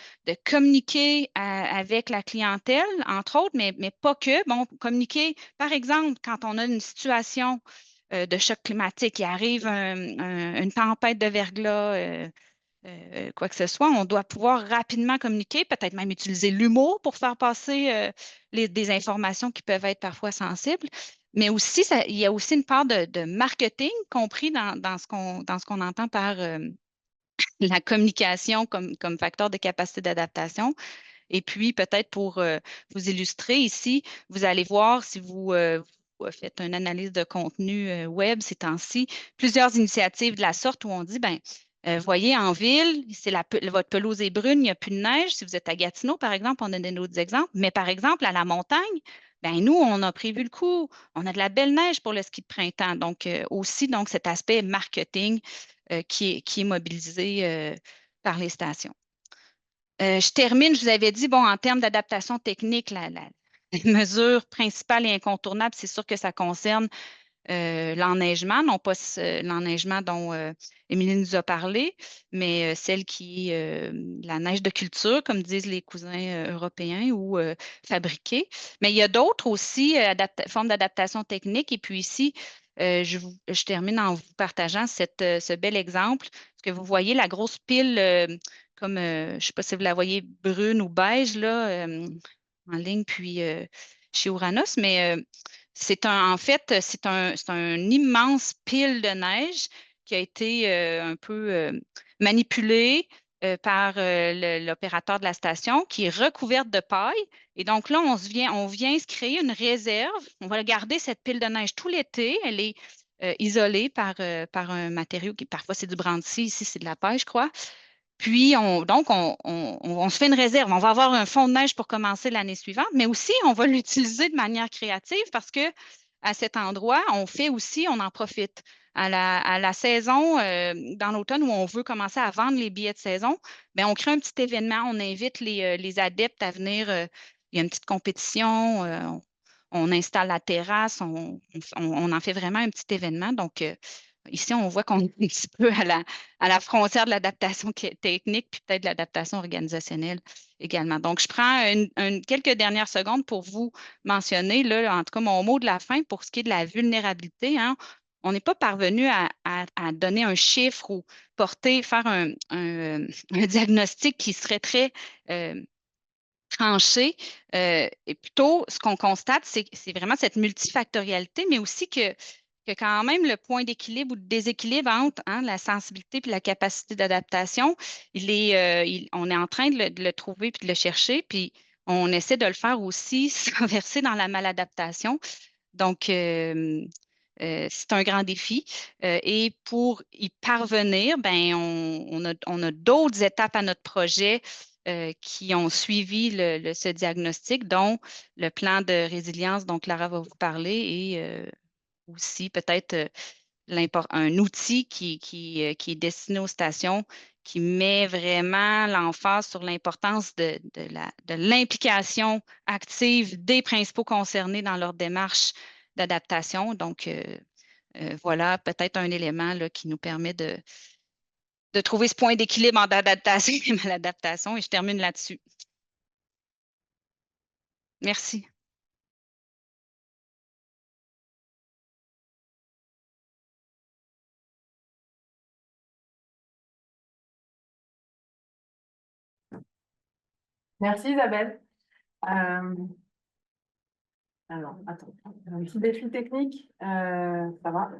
communiquer avec la clientèle, entre autres, mais pas que. Bon, communiquer, par exemple, quand on a une situation de choc climatique, il arrive une tempête de verglas, quoi que ce soit, on doit pouvoir rapidement communiquer, peut-être même utiliser l'humour pour faire passer des informations qui peuvent être parfois sensibles. Mais aussi, il y a aussi une part de marketing compris dans ce qu'on entend par la communication comme facteur de capacité d'adaptation. Et puis, peut-être pour vous illustrer ici, vous allez voir si vous faites une analyse de contenu web ces temps-ci, plusieurs initiatives de la sorte où on dit, ben, voyez, en ville, votre pelouse est brune, il n'y a plus de neige. Si vous êtes à Gatineau, par exemple, on a d'autres exemples. Mais par exemple, à la montagne, ben, nous, on a prévu le coup. On a de la belle neige pour le ski de printemps. Donc, aussi, donc, cet aspect marketing qui est mobilisé par les stations. Je termine, je vous avais dit, bon, en termes d'adaptation technique, la mesure principale et incontournable, c'est sûr que ça concerne l'enneigement, non pas l'enneigement dont Émilie nous a parlé, mais celle qui est la neige de culture, comme disent les cousins européens, ou fabriquée. Mais il y a d'autres aussi formes d'adaptation technique. Et puis ici, je termine en vous partageant ce bel exemple. Parce que vous voyez la grosse pile, comme, je ne sais pas si vous la voyez brune ou beige, là, en ligne, puis chez Uranus, mais en fait, c'est un immense pile de neige qui a été un peu manipulée par l'opérateur de la station, qui est recouverte de paille. Et donc là, on vient se créer une réserve. On va garder cette pile de neige tout l'été. Elle est isolée par un matériau qui, parfois, c'est du brandessi, ici, c'est de la paille, je crois. Puis, on se fait une réserve. On va avoir un fond de neige pour commencer l'année suivante, mais aussi, on va l'utiliser de manière créative parce que à cet endroit, on en profite. À la saison, dans l'automne, où on veut commencer à vendre les billets de saison, bien, on crée un petit événement. On invite les adeptes à venir. Il y a une petite compétition. On installe la terrasse. On en fait vraiment un petit événement. Donc, ici, on voit qu'on est un petit peu à la frontière de l'adaptation technique, puis peut-être de l'adaptation organisationnelle également. Donc, je prends quelques dernières secondes pour vous mentionner, là, en tout cas, mon mot de la fin pour ce qui est de la vulnérabilité. Hein. On n'est pas parvenu à donner un chiffre ou faire un diagnostic qui serait très tranché. Et plutôt, ce qu'on constate, c'est vraiment cette multifactorialité, mais aussi que quand même le point d'équilibre ou de déséquilibre entre la sensibilité et la capacité d'adaptation, on est en train de le trouver puis de le chercher. Puis on essaie de le faire aussi sans verser dans la maladaptation. Donc, c'est un grand défi. Et pour y parvenir, ben, on a d'autres étapes à notre projet qui ont suivi ce diagnostic, dont le plan de résilience dont Clara va vous parler et aussi peut-être un outil qui est destiné aux stations qui met vraiment l'emphase sur l'importance de l'implication active des principaux concernés dans leur démarche d'adaptation. Donc, voilà peut-être un élément là, qui nous permet de trouver ce point d'équilibre entre adaptation et maladaptation. Et je termine là-dessus. Merci. Merci Isabelle. Alors, attends, un petit défi technique, ça va.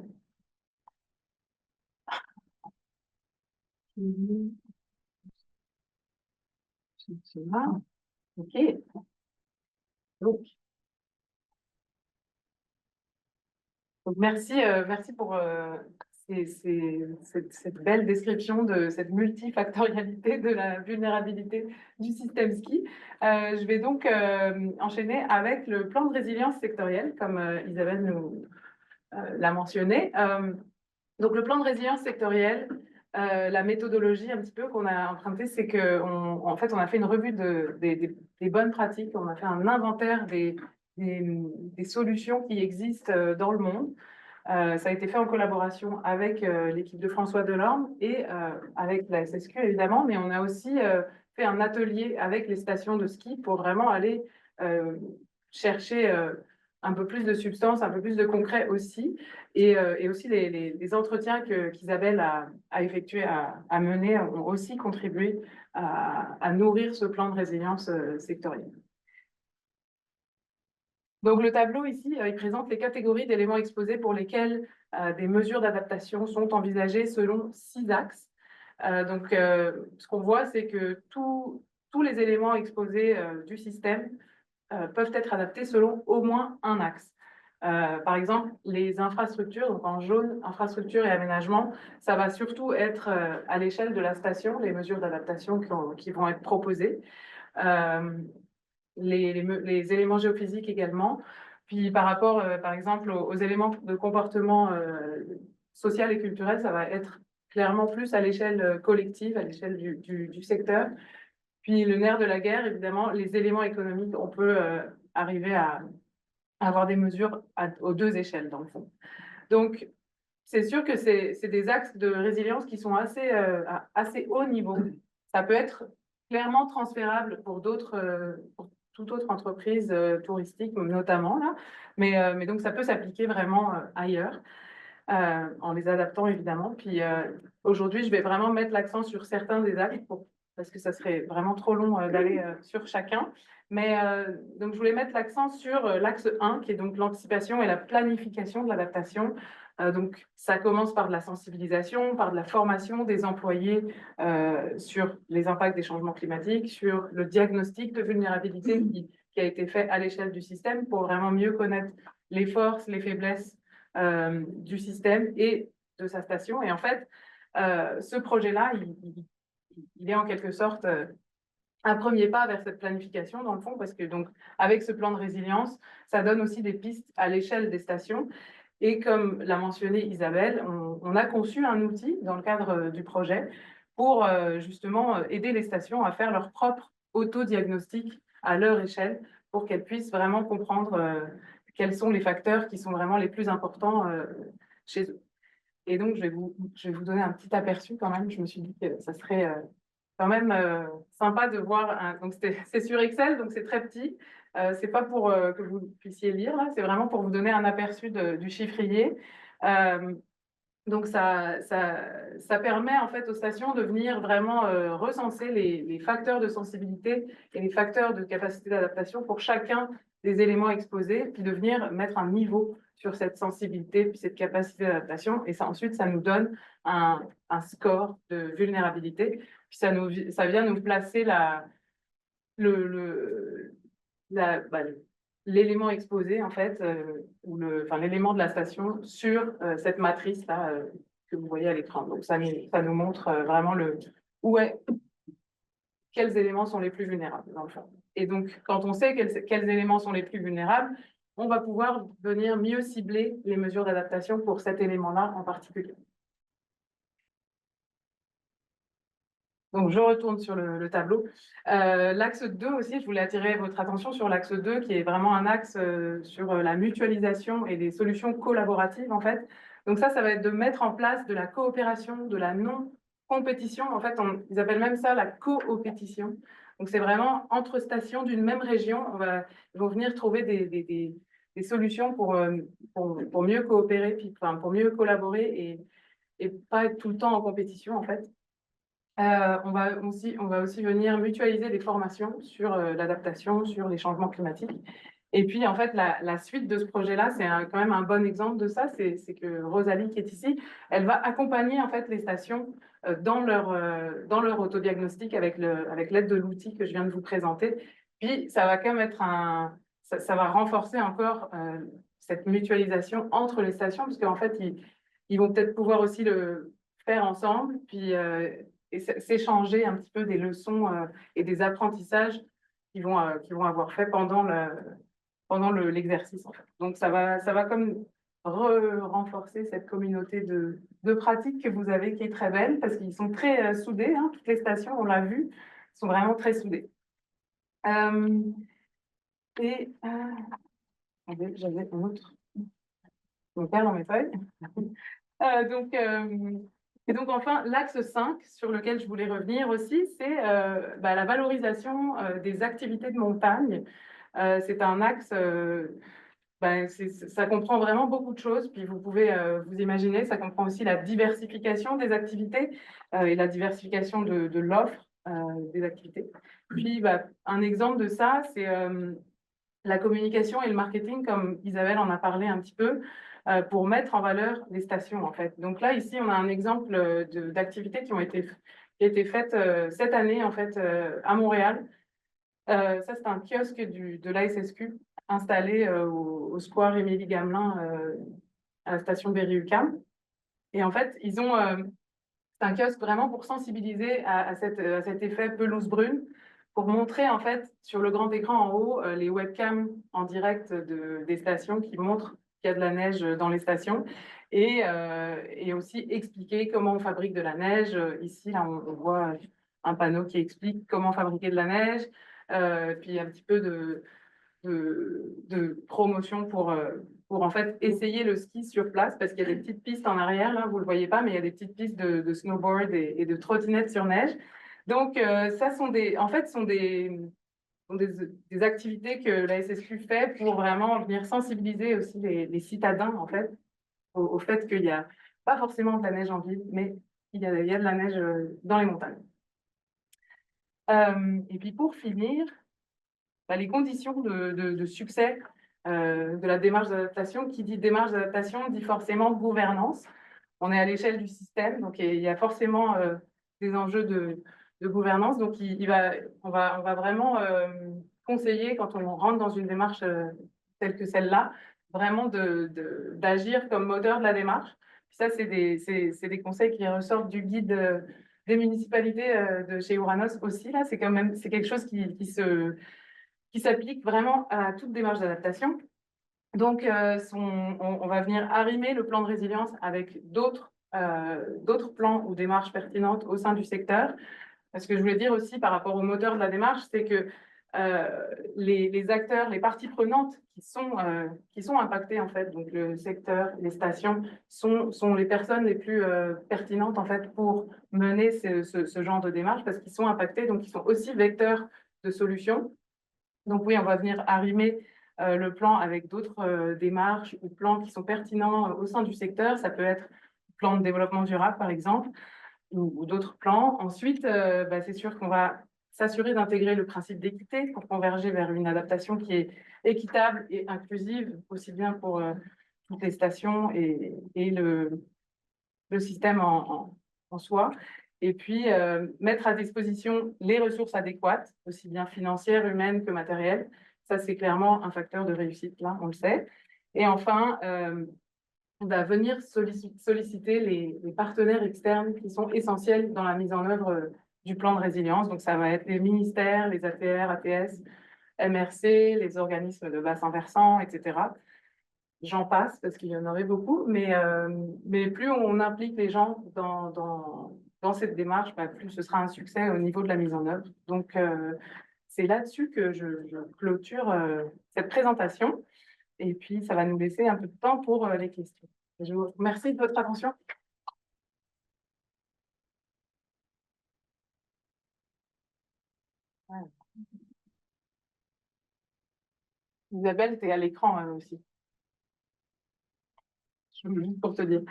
Ok. Donc, merci pour cette belle description de cette multifactorialité de la vulnérabilité du système ski. Je vais donc enchaîner avec le plan de résilience sectorielle, comme Isabelle nous l'a mentionné. Donc, le plan de résilience sectorielle, la méthodologie un petit peu qu'on a empruntée, c'est qu'en fait, on a fait une revue des bonnes pratiques, on a fait un inventaire des solutions qui existent dans le monde. Ça a été fait en collaboration avec l'équipe de François Delorme et avec la SSQ, évidemment, mais on a aussi fait un atelier avec les stations de ski pour vraiment aller chercher un peu plus de substance, un peu plus de concret aussi, et aussi les entretiens qu'Isabelle a effectués, a menés, ont aussi contribué à nourrir ce plan de résilience sectoriel. Donc, le tableau ici, il présente les catégories d'éléments exposés pour lesquels des mesures d'adaptation sont envisagées selon 6 axes. Ce qu'on voit, c'est que tous les éléments exposés du système peuvent être adaptés selon au moins un axe. Par exemple, les infrastructures, donc en jaune, infrastructure et aménagement, ça va surtout être à l'échelle de la station, les mesures d'adaptation qui vont être proposées. Les éléments géophysiques également. Puis par rapport, par exemple, aux éléments de comportement social et culturel, ça va être clairement plus à l'échelle collective, à l'échelle du secteur. Puis le nerf de la guerre, évidemment, les éléments économiques, on peut arriver à avoir des mesures aux 2 échelles, dans le fond. Donc, c'est sûr que c'est des axes de résilience qui sont assez haut niveau. Ça peut être clairement transférable pour pour toute autre entreprise touristique, notamment, là. Mais donc, ça peut s'appliquer vraiment ailleurs, en les adaptant, évidemment. Puis aujourd'hui, je vais vraiment mettre l'accent sur certains des axes parce que ça serait vraiment trop long d'aller sur chacun. Mais donc, je voulais mettre l'accent sur l'axe 1, qui est donc l'anticipation et la planification de l'adaptation. Donc, ça commence par de la sensibilisation, par de la formation des employés sur les impacts des changements climatiques, sur le diagnostic de vulnérabilité qui a été fait à l'échelle du système pour vraiment mieux connaître les forces, les faiblesses du système et de sa station. Et en fait, ce projet-là, il est en quelque sorte un premier pas vers cette planification, dans le fond, parce que donc, avec ce plan de résilience, ça donne aussi des pistes à l'échelle des stations. Et comme l'a mentionné Isabelle, on a conçu un outil dans le cadre du projet pour justement aider les stations à faire leur propre autodiagnostic à leur échelle pour qu'elles puissent vraiment comprendre quels sont les facteurs qui sont vraiment les plus importants chez eux. Et donc, je vais vous donner un petit aperçu quand même. Je me suis dit que ça serait quand même sympa de voir. Donc, c'est sur Excel, donc c'est très petit. C'est pas pour que vous puissiez lire, là. C'est vraiment pour vous donner un aperçu du chiffrier. Donc, ça permet en fait aux stations de venir vraiment recenser les facteurs de sensibilité et les facteurs de capacité d'adaptation pour chacun des éléments exposés, puis de venir mettre un niveau sur cette sensibilité, puis cette capacité d'adaptation. Et ça, ensuite, ça nous donne un score de vulnérabilité. Puis ça vient nous placer l'élément exposé, en fait, ou l'élément de la station sur cette matrice-là que vous voyez à l'écran. Donc, ça nous montre vraiment quels éléments sont les plus vulnérables, dans le fond. Et donc, quand on sait quels éléments sont les plus vulnérables, on va pouvoir venir mieux cibler les mesures d'adaptation pour cet élément-là en particulier. Donc, je retourne sur le tableau. L'axe 2 aussi, je voulais attirer votre attention sur l'axe 2, qui est vraiment un axe sur la mutualisation et des solutions collaboratives, en fait. Donc ça va être de mettre en place de la coopération, de la non-compétition. En fait, ils appellent même ça la coopétition. Donc, c'est vraiment entre stations d'une même région, ils vont venir trouver des solutions pour mieux coopérer, puis, pour mieux collaborer et pas être tout le temps en compétition, en fait. On va aussi venir mutualiser des formations sur l'adaptation, sur les changements climatiques. Et puis, en fait, la suite de ce projet-là, c'est quand même un bon exemple de ça, c'est que Rosalie, qui est ici, elle va accompagner en fait les stations dans leur autodiagnostic avec l'aide de l'outil que je viens de vous présenter. Puis, ça va quand même être ça va renforcer encore cette mutualisation entre les stations, parce qu'en fait, ils vont peut-être pouvoir aussi le faire ensemble, puis et s'échanger un petit peu des leçons et des apprentissages qu'ils vont avoir fait pendant l'exercice, en fait. Donc, ça va comme renforcer cette communauté de pratiques que vous avez, qui est très belle, parce qu'ils sont très soudés, hein, toutes les stations, on l'a vu, sont vraiment très soudées. J'avais un autre. Je me perds dans mes feuilles. Et donc, enfin, l'axe 5 sur lequel je voulais revenir aussi, c'est la valorisation des activités de montagne. C'est un axe, ça comprend vraiment beaucoup de choses, puis vous pouvez vous imaginer, ça comprend aussi la diversification des activités et la diversification de l'offre des activités. Puis, un exemple de ça, c'est la communication et le marketing, comme Isabelle en a parlé un petit peu, pour mettre en valeur les stations, en fait. Donc là, ici, on a un exemple d'activités qui a été faites cette année, en fait, à Montréal. Ça, c'est un kiosque de l'ASSQ installé au square Émilie Gamelin à la station Berry-UQAM. Et en fait, c'est un kiosque vraiment pour sensibiliser à cet effet pelouse brune, pour montrer en fait sur le grand écran en haut les webcams en direct des stations qui montrent qu'il y a de la neige dans les stations et aussi expliquer comment on fabrique de la neige. Ici, là, on voit un panneau qui explique comment fabriquer de la neige, puis un petit peu de promotion pour en fait essayer le ski sur place, parce qu'il y a des petites pistes en arrière, là, vous ne le voyez pas, mais il y a des petites pistes de snowboard et de trottinette sur neige. Donc, ça sont des activités que la SSQ fait pour vraiment venir sensibiliser aussi les citadins, en fait, au fait qu'il n'y a pas forcément de la neige en ville, mais il y a de la neige dans les montagnes. Et puis, pour finir, les conditions de succès de la démarche d'adaptation. Qui dit démarche d'adaptation dit forcément gouvernance. On est à l'échelle du système, donc il y a forcément des enjeux de gouvernance. Donc, on va vraiment conseiller, quand on rentre dans une démarche telle que celle-là, vraiment d'agir comme moteur de la démarche. Puis ça, c'est des conseils qui ressortent du guide des municipalités de chez Ouranos aussi. Là, c'est quelque chose qui s'applique vraiment à toute démarche d'adaptation. Donc, on va venir arrimer le plan de résilience avec d'autres plans ou démarches pertinentes au sein du secteur. Ce que je voulais dire aussi par rapport au moteur de la démarche, c'est que les acteurs, les parties prenantes qui sont impactées, en fait, donc le secteur, les stations, sont les personnes les plus pertinentes, en fait, pour mener ce genre de démarche, parce qu'ils sont impactés, donc ils sont aussi vecteurs de solutions. Donc oui, on va venir arrimer le plan avec d'autres démarches ou plans qui sont pertinents au sein du secteur. Ça peut être le plan de développement durable, par exemple, ou d'autres plans. Ensuite, c'est sûr qu'on va s'assurer d'intégrer le principe d'équité pour converger vers une adaptation qui est équitable et inclusive, aussi bien pour toutes les stations et le système en soi. Et puis, mettre à disposition les ressources adéquates, aussi bien financières, humaines que matérielles. Ça, c'est clairement un facteur de réussite, là, on le sait. Et enfin, on va venir solliciter les partenaires externes qui sont essentiels dans la mise en œuvre du plan de résilience. Donc, ça va être les ministères, les ATR, ATS, MRC, les organismes de bassin versant, etc. J'en passe parce qu'il y en aurait beaucoup, mais plus on implique les gens dans cette démarche, bah, plus ce sera un succès au niveau de la mise en œuvre. Donc, c'est là-dessus que je clôture cette présentation. Et puis, ça va nous laisser un peu de temps pour les questions. Je vous remercie de votre attention. Ouais. Isabelle, tu es à l'écran aussi. Juste pour te dire.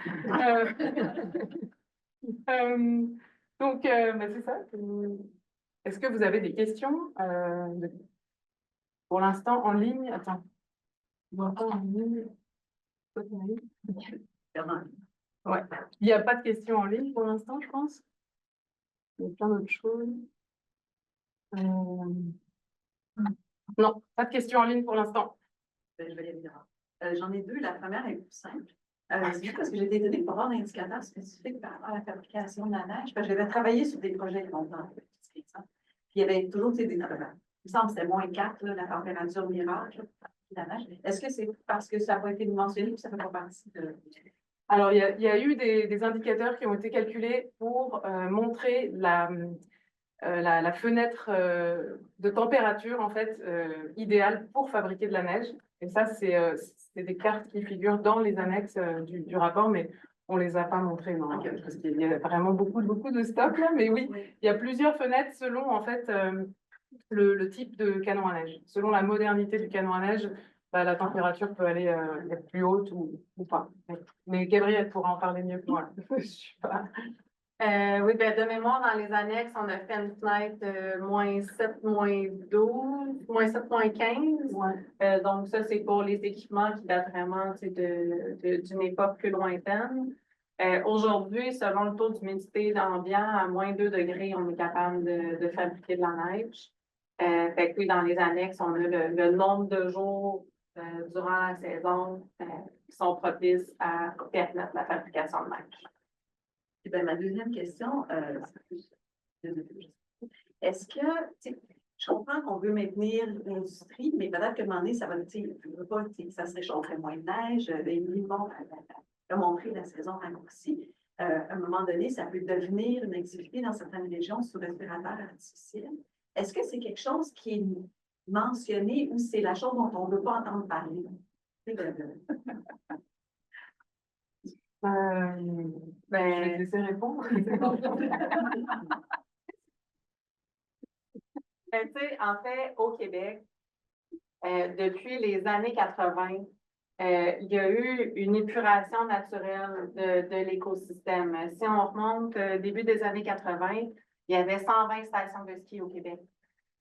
Donc, bah, c'est ça. Est-ce que vous avez des questions pour l'instant en ligne? Attends. En ligne. Ouais. Il n'y a pas de questions en ligne pour l'instant, je pense. Il y a plein d'autres choses. Non, pas de questions en ligne pour l'instant. Je vais les dire. J'en ai deux. La première est plus simple. C'est juste parce que j'ai été étonnée pour avoir un indicateur spécifique par rapport à la fabrication de la neige. Parce que j'avais travaillé sur des projets longtemps. Puis il y avait toujours des travaux. Il me semble que c'était -4, là, la température miracle de la neige. Est-ce que c'est parce que ça n'a pas été mentionné ou ça ne fait pas partie de. Alors, il y a eu des indicateurs qui ont été calculés pour montrer la fenêtre de température en fait idéale pour fabriquer de la neige. Et ça, c'est des cartes qui figurent dans les annexes du rapport, mais on ne les a pas montrées, non, parce qu'il y a vraiment beaucoup de stock là. Mais oui, il y a plusieurs fenêtres selon en fait le type de canon à neige. Selon la modernité du canon à neige, bah, la température peut aller être plus haute ou pas. Mais Gabrielle pourra en parler mieux que moi. Je suis pas... Oui, ben de mémoire, dans les annexes, on a fait une fenêtre -7, -12, -7, -15. Ouais. Donc, ça, c'est pour les équipements qui datent vraiment d'une époque plus lointaine. Aujourd'hui, selon le taux d'humidité ambiant, à -2 degrés, on est capable de fabriquer de la neige. Fait que oui, dans les annexes, on a le nombre de jours durant la saison qui sont propices à permettre la fabrication de neige. Et bien, ma deuxième question, est-ce que, je comprends qu'on veut maintenir l'industrie, mais peut-être qu'à un moment donné, ça va, ça se réchaufferait moins de neige, les minimums a montré la saison raccourcie. À un moment donné, ça peut devenir une activité dans certaines régions sous respirateur artificiel. Est-ce que c'est quelque chose qui est mentionné ou c'est la chose dont on ne veut pas entendre parler? Je vais te laisser répondre. En fait, au Québec, depuis les années 80, il y a eu une épuration naturelle de l'écosystème. Si on remonte début des années 80, il y avait 120 stations de ski au Québec.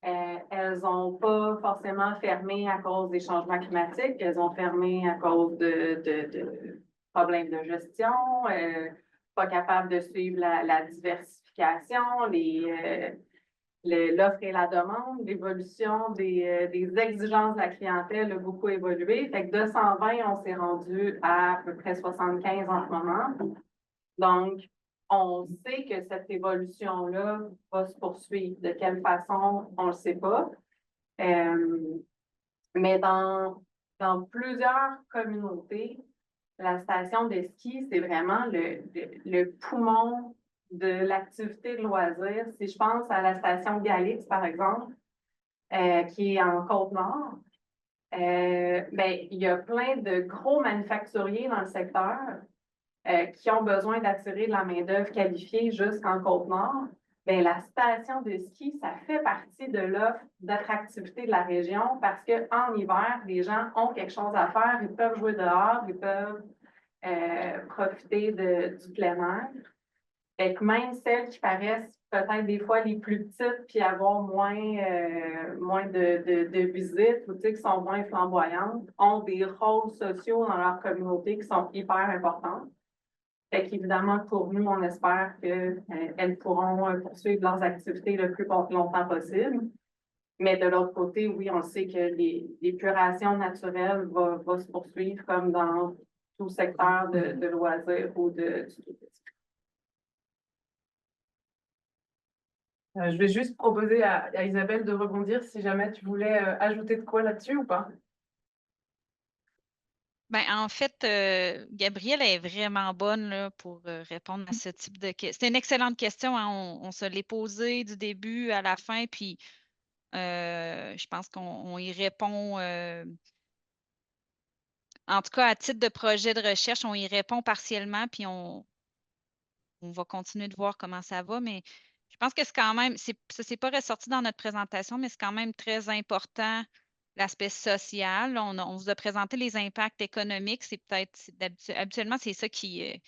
Elles n'ont pas forcément fermé à cause des changements climatiques, elles ont fermé à cause de problèmes de gestion, pas capables de suivre la diversification, l'offre et la demande, l'évolution des exigences de la clientèle a beaucoup évolué. Fait que de 120, on s'est rendu à peu près 75 en ce moment. Donc, on sait que cette évolution-là va se poursuivre. De quelle façon, on ne le sait pas. Mais dans plusieurs communautés, la station de ski, c'est vraiment le poumon de l'activité de loisir. Si je pense à la station Galix, par exemple, qui est en Côte-Nord, il y a plein de gros manufacturiers dans le secteur qui ont besoin d'attirer de la main-d'œuvre qualifiée jusqu'en Côte-Nord. Bien, la station de ski, ça fait partie de l'offre d'attractivité de la région parce qu'en hiver, les gens ont quelque chose à faire, ils peuvent jouer dehors, ils peuvent profiter du plein air. Fait que même celles qui paraissent peut-être des fois les plus petites puis avoir moins de visites ou qui sont moins flamboyantes ont des rôles sociaux dans leur communauté qui sont hyper importants. Fait qu'évidemment, pour nous, on espère qu'elles pourront poursuivre leurs activités le plus longtemps possible. Mais de l'autre côté, oui, on sait que l'épuration naturelle va se poursuivre comme dans tout secteur de loisirs ou du tourisme. Je vais juste proposer à Isabelle de rebondir si jamais tu voulais ajouter de quoi là-dessus ou pas. Ben, en fait, Gabrielle est vraiment bonne là, pour répondre à ce type de question. C'est une excellente question, hein. On se l'est posée du début à la fin, puis je pense qu'on y répond. En tout cas, à titre de projet de recherche, on y répond partiellement, puis on va continuer de voir comment ça va, mais je pense que c'est quand même, ça s'est pas ressorti dans notre présentation, mais c'est quand même très important l'aspect social. On vous a présenté les impacts économiques. C'est peut-être, habituellement, c'est ça qui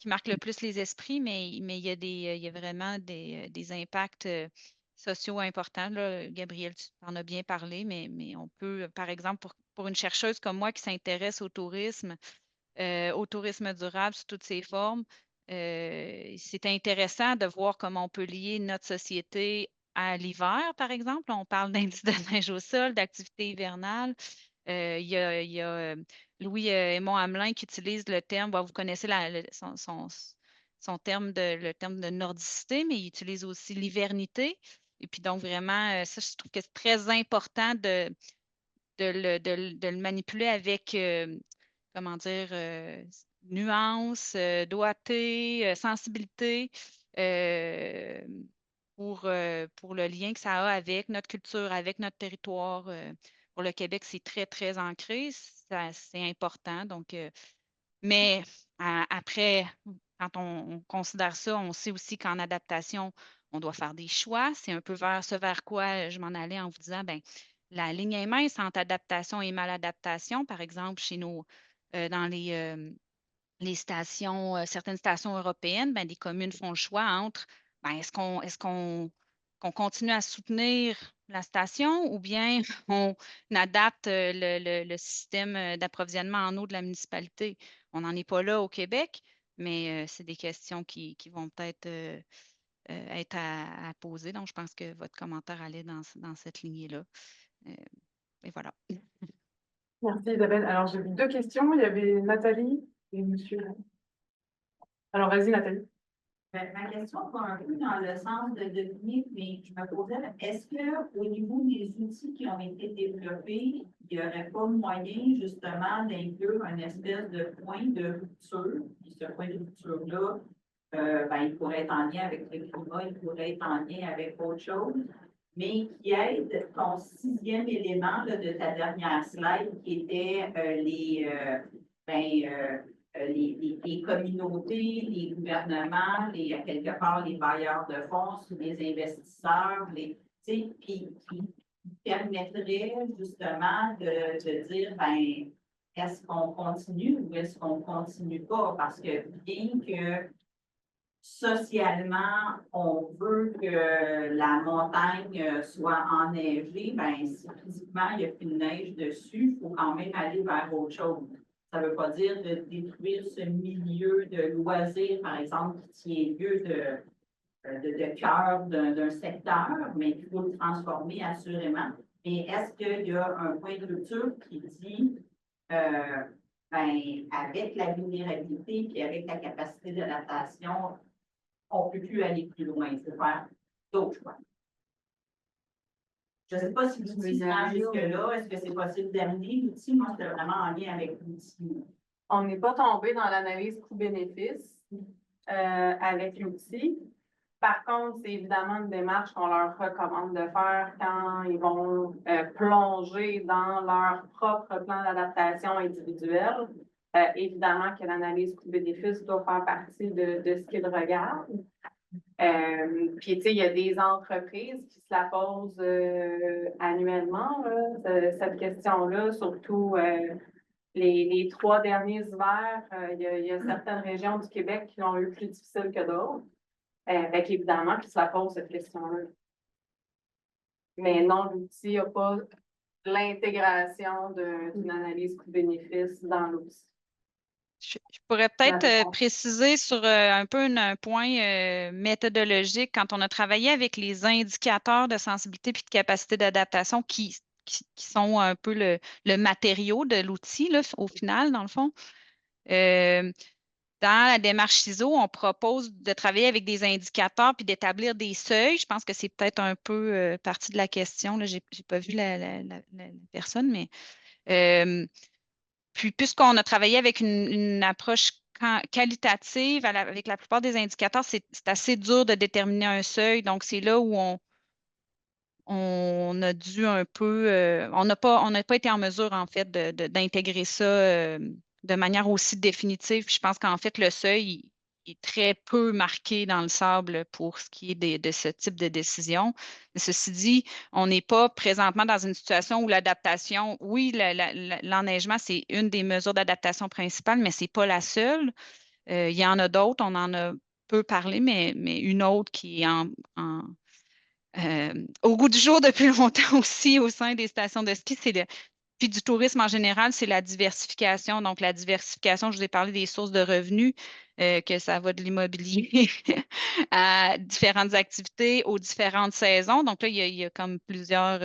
marque le plus les esprits, mais il y a vraiment des impacts sociaux importants. Là. Gabriel, tu en as bien parlé, mais on peut, par exemple, pour une chercheuse comme moi qui s'intéresse au tourisme durable sous toutes ses formes, c'est intéressant de voir comment on peut lier notre société à l'hiver, par exemple. On parle d'indice de neige au sol, d'activité hivernale. Il y a Louis Aymon Hamelin qui utilise le terme, bon, vous connaissez son terme le terme de nordicité, mais il utilise aussi l'hivernité. Et puis donc vraiment, ça, je trouve que c'est très important de le manipuler avec, comment dire, nuance, doigté, sensibilité euh, pour le lien que ça a avec notre culture, avec notre territoire. Pour le Québec, c'est très, très ancré. C'est important. Donc, mais après, quand on considère ça, on sait aussi qu'en adaptation, on doit faire des choix. C'est un peu vers ce vers quoi je m'en allais en vous disant, ben, la ligne est mince entre adaptation et maladaptation. Par exemple, chez nous, dans les stations, certaines stations européennes, ben, des communes font le choix entre ben, qu'on continue à soutenir la station ou bien on adapte le système d'approvisionnement en eau de la municipalité. On n'en est pas là au Québec, mais c'est des questions qui vont peut-être être à poser. Donc, je pense que votre commentaire allait dans cette lignée-là. Euh, et voilà. Merci Isabelle. Alors j'ai vu deux questions. Il y avait Nathalie et monsieur. Alors vas-y Nathalie. Ma question va un peu dans le sens de Dominique, mais je me posais, est-ce qu'au niveau des outils qui ont été développés, il n'y aurait pas moyen justement d'inclure une espèce de point de rupture? Puis ce point de rupture-là, ben, il pourrait être en lien avec le climat, il pourrait être en lien avec autre chose, mais qui aide ton sixième élément là, de ta dernière slide, qui était les communautés, les gouvernements, à quelque part les bailleurs de fonds, les investisseurs, qui permettraient justement de dire, ben, est-ce qu'on continue ou est-ce qu'on continue pas? Parce que bien que socialement, on veut que la montagne soit enneigée, ben, si physiquement il n'y a plus de neige dessus, il faut quand même aller vers autre chose. Ça ne veut pas dire de détruire ce milieu de loisirs, par exemple, qui tient lieu de cœur d'un secteur, mais il faut le transformer assurément. Mais est-ce qu'il y a un point de rupture qui dit, ben, avec la vulnérabilité et avec la capacité d'adaptation, on ne peut plus aller plus loin, il faut faire d'autres choix. Je ne sais pas si l'outil se rend jusque-là. Est-ce que c'est possible d'amener l'outil? Moi, c'était vraiment en lien avec l'outil. On n'est pas tombé dans l'analyse coût-bénéfice avec l'outil. Par contre, c'est évidemment une démarche qu'on leur recommande de faire quand ils vont plonger dans leur propre plan d'adaptation individuel. Évidemment que l'analyse coût-bénéfice doit faire partie de ce qu'ils regardent. Puis, tu sais, il y a des entreprises qui se la posent annuellement, là, cette question-là, surtout les 3 derniers hivers. Il y a certaines régions du Québec qui l'ont eu plus difficile que d'autres. Avec évidemment qui se la posent cette question-là. Mais non, l'outil n'a pas l'intégration d'une analyse coût-bénéfice dans l'outil. Je pourrais peut-être préciser sur un peu un point méthodologique. Quand on a travaillé avec les indicateurs de sensibilité puis de capacité d'adaptation qui sont un peu le matériau de l'outil, là, au final, dans le fond. Dans la démarche ISO, on propose de travailler avec des indicateurs puis d'établir des seuils. Je pense que c'est peut-être un peu partie de la question. Je n'ai pas vu la personne, mais puis puisqu'on a travaillé avec une approche qualitative avec la plupart des indicateurs, c'est assez dur de déterminer un seuil. Donc, c'est là où on a dû un peu, on n'a pas été en mesure, en fait, d'intégrer ça de manière aussi définitive. Puis je pense qu'en fait, le seuil il est très peu marqué dans le sable pour ce qui est de ce type de décision. Mais ceci dit, on n'est pas présentement dans une situation où l'adaptation, oui, l'enneigement, c'est une des mesures d'adaptation principales, mais ce n'est pas la seule. Il y en a d'autres, on en a peu parlé, mais une autre qui est au goût du jour depuis longtemps aussi au sein des stations de ski, puis du tourisme en général, c'est la diversification. Donc, la diversification, je vous ai parlé des sources de revenus, que ça va de l'immobilier à différentes activités, aux différentes saisons. Donc là, il y a comme plusieurs,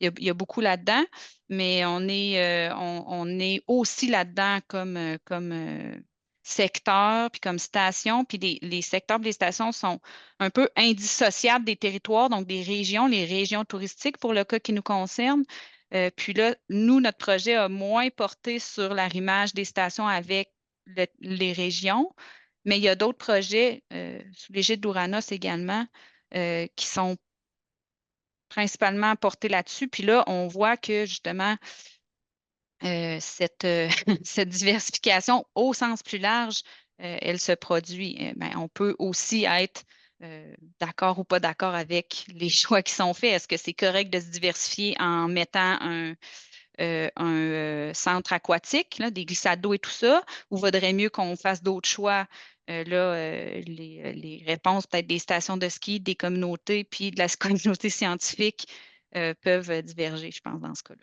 il y a beaucoup là-dedans, mais on est aussi là-dedans comme secteur, puis comme station, puis les secteurs, les stations sont un peu indissociables des territoires, donc des régions, les régions touristiques pour le cas qui nous concerne. Puis là, nous, notre projet a moins porté sur l'arrimage des stations avec les régions, mais il y a d'autres projets sous l'égide d'Ouranos également qui sont principalement portés là-dessus. Puis là, on voit que justement, cette diversification au sens plus large, elle se produit. Ben, on peut aussi être d'accord ou pas d'accord avec les choix qui sont faits. Est-ce que c'est correct de se diversifier en mettant un centre aquatique, là, des glissades d'eau et tout ça, ou vaudrait mieux qu'on fasse d'autres choix? Les réponses, peut-être des stations de ski, des communautés, puis de la communauté scientifique peuvent diverger, je pense, dans ce cas-là.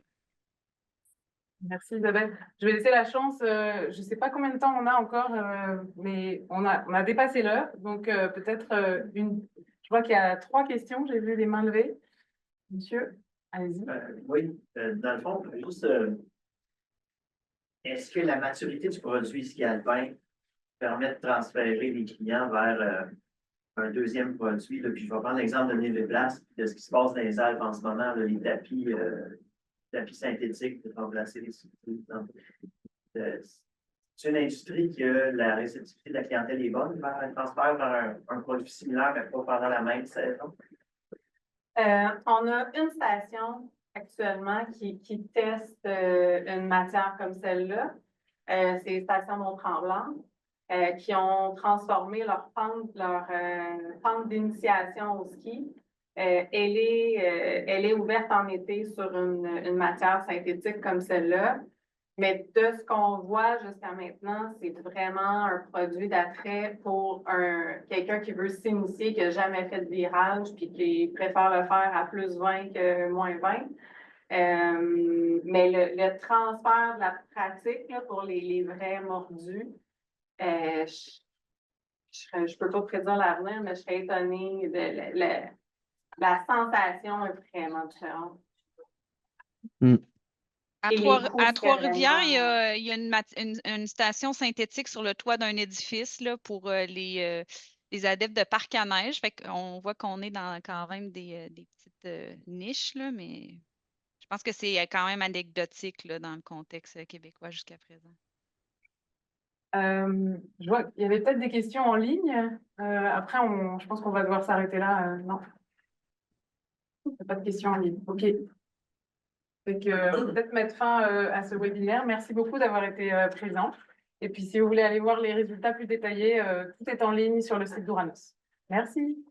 Merci Isabelle. Je vais laisser la chance, je ne sais pas combien de temps on a encore, mais on a dépassé l'heure. Donc peut-être je vois qu'il y a 3 questions, j'ai vu les mains levées. Monsieur, allez-y. Oui, dans le fond, juste, est-ce que la maturité du produit ski alpin permet de transférer les clients vers un deuxième produit? Là, puis je vais prendre l'exemple de Neve Blast, de ce qui se passe dans les Alpes en ce moment, là, les tapis synthétiques pour remplacer les substituts. C'est une industrie que la réceptivité de la clientèle est bonne vers un transfert vers un produit similaire, mais pas pendant la même saison? On a une station actuellement qui teste une matière comme celle-là. C'est les stations Mont-Tremblant qui ont transformé leur pente d'initiation au ski. Elle est ouverte en été sur une matière synthétique comme celle-là. Mais de ce qu'on voit jusqu'à maintenant, c'est vraiment un produit d'attrait pour quelqu'un qui veut s'initier, qui n'a jamais fait de virage, puis qui préfère le faire à plus 20 que moins 20. Mais le transfert de la pratique là, pour les vrais mordus, je ne peux pas prédire l'avenir, mais je serais étonnée de la sensation est vraiment différente. À Trois-Rivières, il y a une station synthétique sur le toit d'un édifice là, pour les adeptes de parc à neige. Fait qu'on voit qu'on est dans quand même des petites niches, là, mais je pense que c'est quand même anecdotique là, dans le contexte québécois jusqu'à présent. Je vois qu'il y avait peut-être des questions en ligne. Après, je pense qu'on va devoir s'arrêter là. Non. Il n'y a pas de questions en ligne. OK. Fait que peut-être mettre fin à ce webinaire. Merci beaucoup d'avoir été présent. Et puis, si vous voulez aller voir les résultats plus détaillés, tout est en ligne sur le site d'Ouranos. Merci.